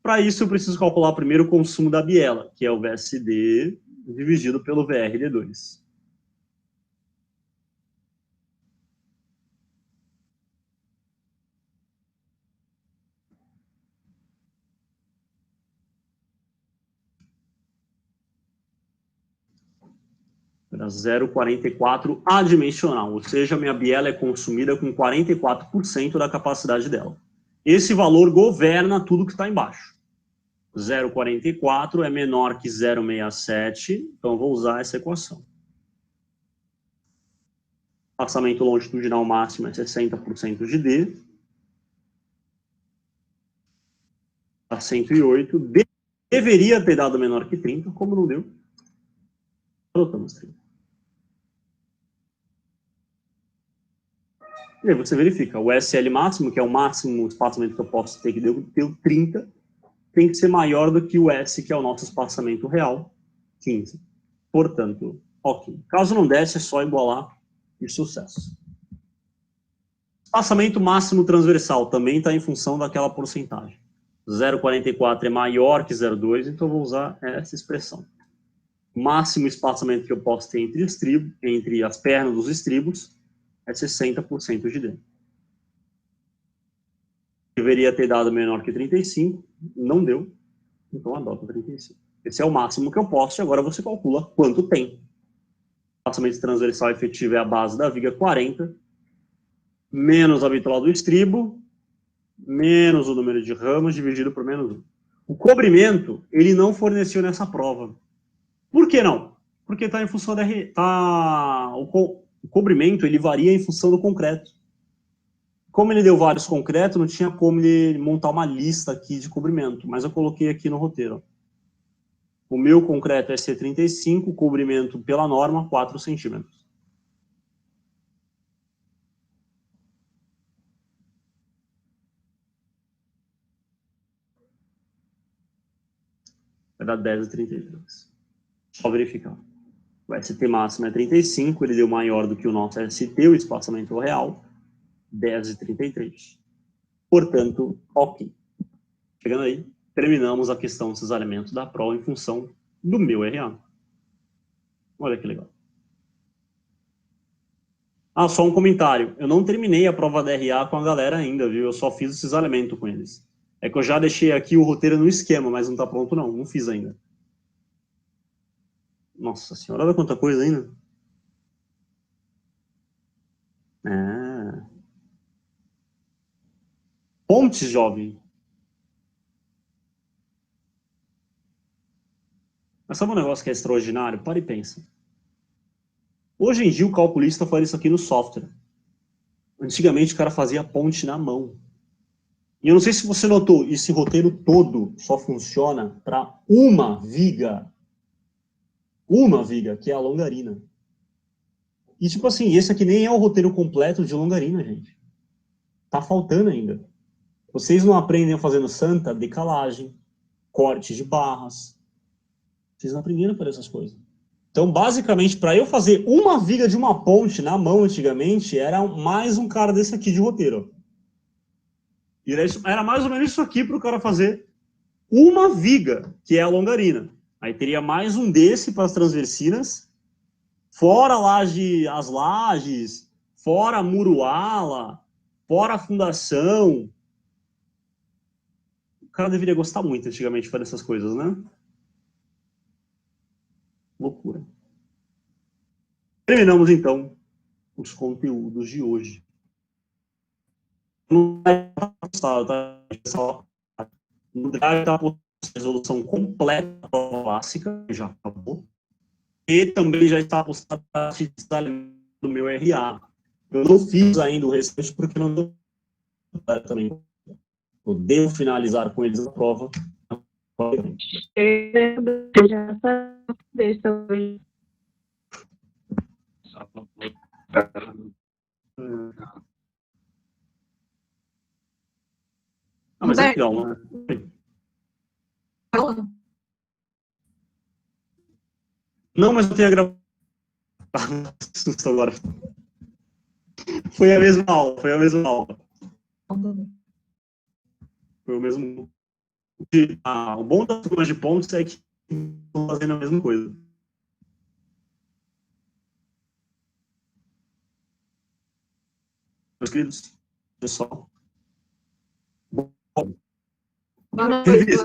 Para isso eu preciso calcular primeiro o consumo da biela, que é o VSD dividido pelo VRD2. 0,44 adimensional, ou seja, minha biela é consumida com 44% da capacidade dela. Esse valor governa tudo que está embaixo. 0,44 é menor que 0,67, então eu vou usar essa equação. Passamento longitudinal máximo é 60% de D. A 108. Deveria ter dado menor que 30, como não deu. Colocamos 30. E aí você verifica, o SL máximo, que é o máximo espaçamento que eu posso ter, que deu 30, tem que ser maior do que o S, que é o nosso espaçamento real, 15. Portanto, ok. Caso não desse, é só igualar e sucesso. Espaçamento máximo transversal também está em função daquela porcentagem. 0,44 é maior que 0,2, então eu vou usar essa expressão. Máximo espaçamento que eu posso ter entre as pernas dos estribos é 60% de D. Deveria ter dado menor que 35, não deu, então adota 35. Esse é o máximo que eu posso, e agora você calcula quanto tem. O espaçamento transversal efetivo é a base da viga, 40, menos a habitual do estribo, menos o número de ramos, dividido por menos 1. O cobrimento, ele não forneceu nessa prova. Por que não? Porque está em função da... O cobrimento, ele varia em função do concreto. Como ele deu vários concretos, não tinha como ele montar uma lista aqui de cobrimento, mas eu coloquei aqui no roteiro. O meu concreto é C35, cobrimento pela norma, 4 centímetros. Vai dar 10,33. Só verificar. O ST máximo é 35, ele deu maior do que o nosso ST, o espaçamento real, 10,33. Portanto, ok. Chegando aí, terminamos a questão desses elementos da prova em função do meu RA. Olha que legal. Ah, só um comentário. Eu não terminei a prova da RA com a galera ainda, viu? Eu só fiz esses elementos com eles. É que eu já deixei aqui o roteiro no esquema, mas não está pronto não. Não fiz ainda. Nossa senhora, olha quanta coisa ainda. Pontes, jovem. Mas sabe um negócio que é extraordinário? Para e pensa. Hoje em dia o calculista faz isso aqui no software. Antigamente o cara fazia ponte na mão. E eu não sei se você notou, esse roteiro todo só funciona para uma viga. Uma viga, que é a longarina. E tipo assim, esse aqui nem é o roteiro completo de longarina, gente. Tá faltando ainda. Vocês não aprendem fazendo santa decalagem, corte de barras. Vocês não aprenderam a fazer essas coisas. Então, basicamente, para eu fazer uma viga de uma ponte na mão antigamente, era mais um cara desse aqui de roteiro. E era mais ou menos isso aqui para o cara fazer uma viga, que é a longarina. Aí teria mais um desse para as transversinas, fora as lajes, fora a muruala, fora a fundação. O cara deveria gostar muito antigamente de fazer essas coisas, né? Loucura. Terminamos, então, os conteúdos de hoje. No Drive está a resolução completa da prova clássica, já acabou. E também já está postada a do meu RA. Eu não fiz ainda o restante porque não deu também. Eu devo finalizar com eles a prova. Ah, mas é legal, né? Não, mas eu tenho a gravação agora. Foi a mesma aula, foi a mesma aula. Foi o mesmo. O bom das turmas de pontos é que estão fazendo a mesma coisa. Meus queridos, pessoal. Boa noite.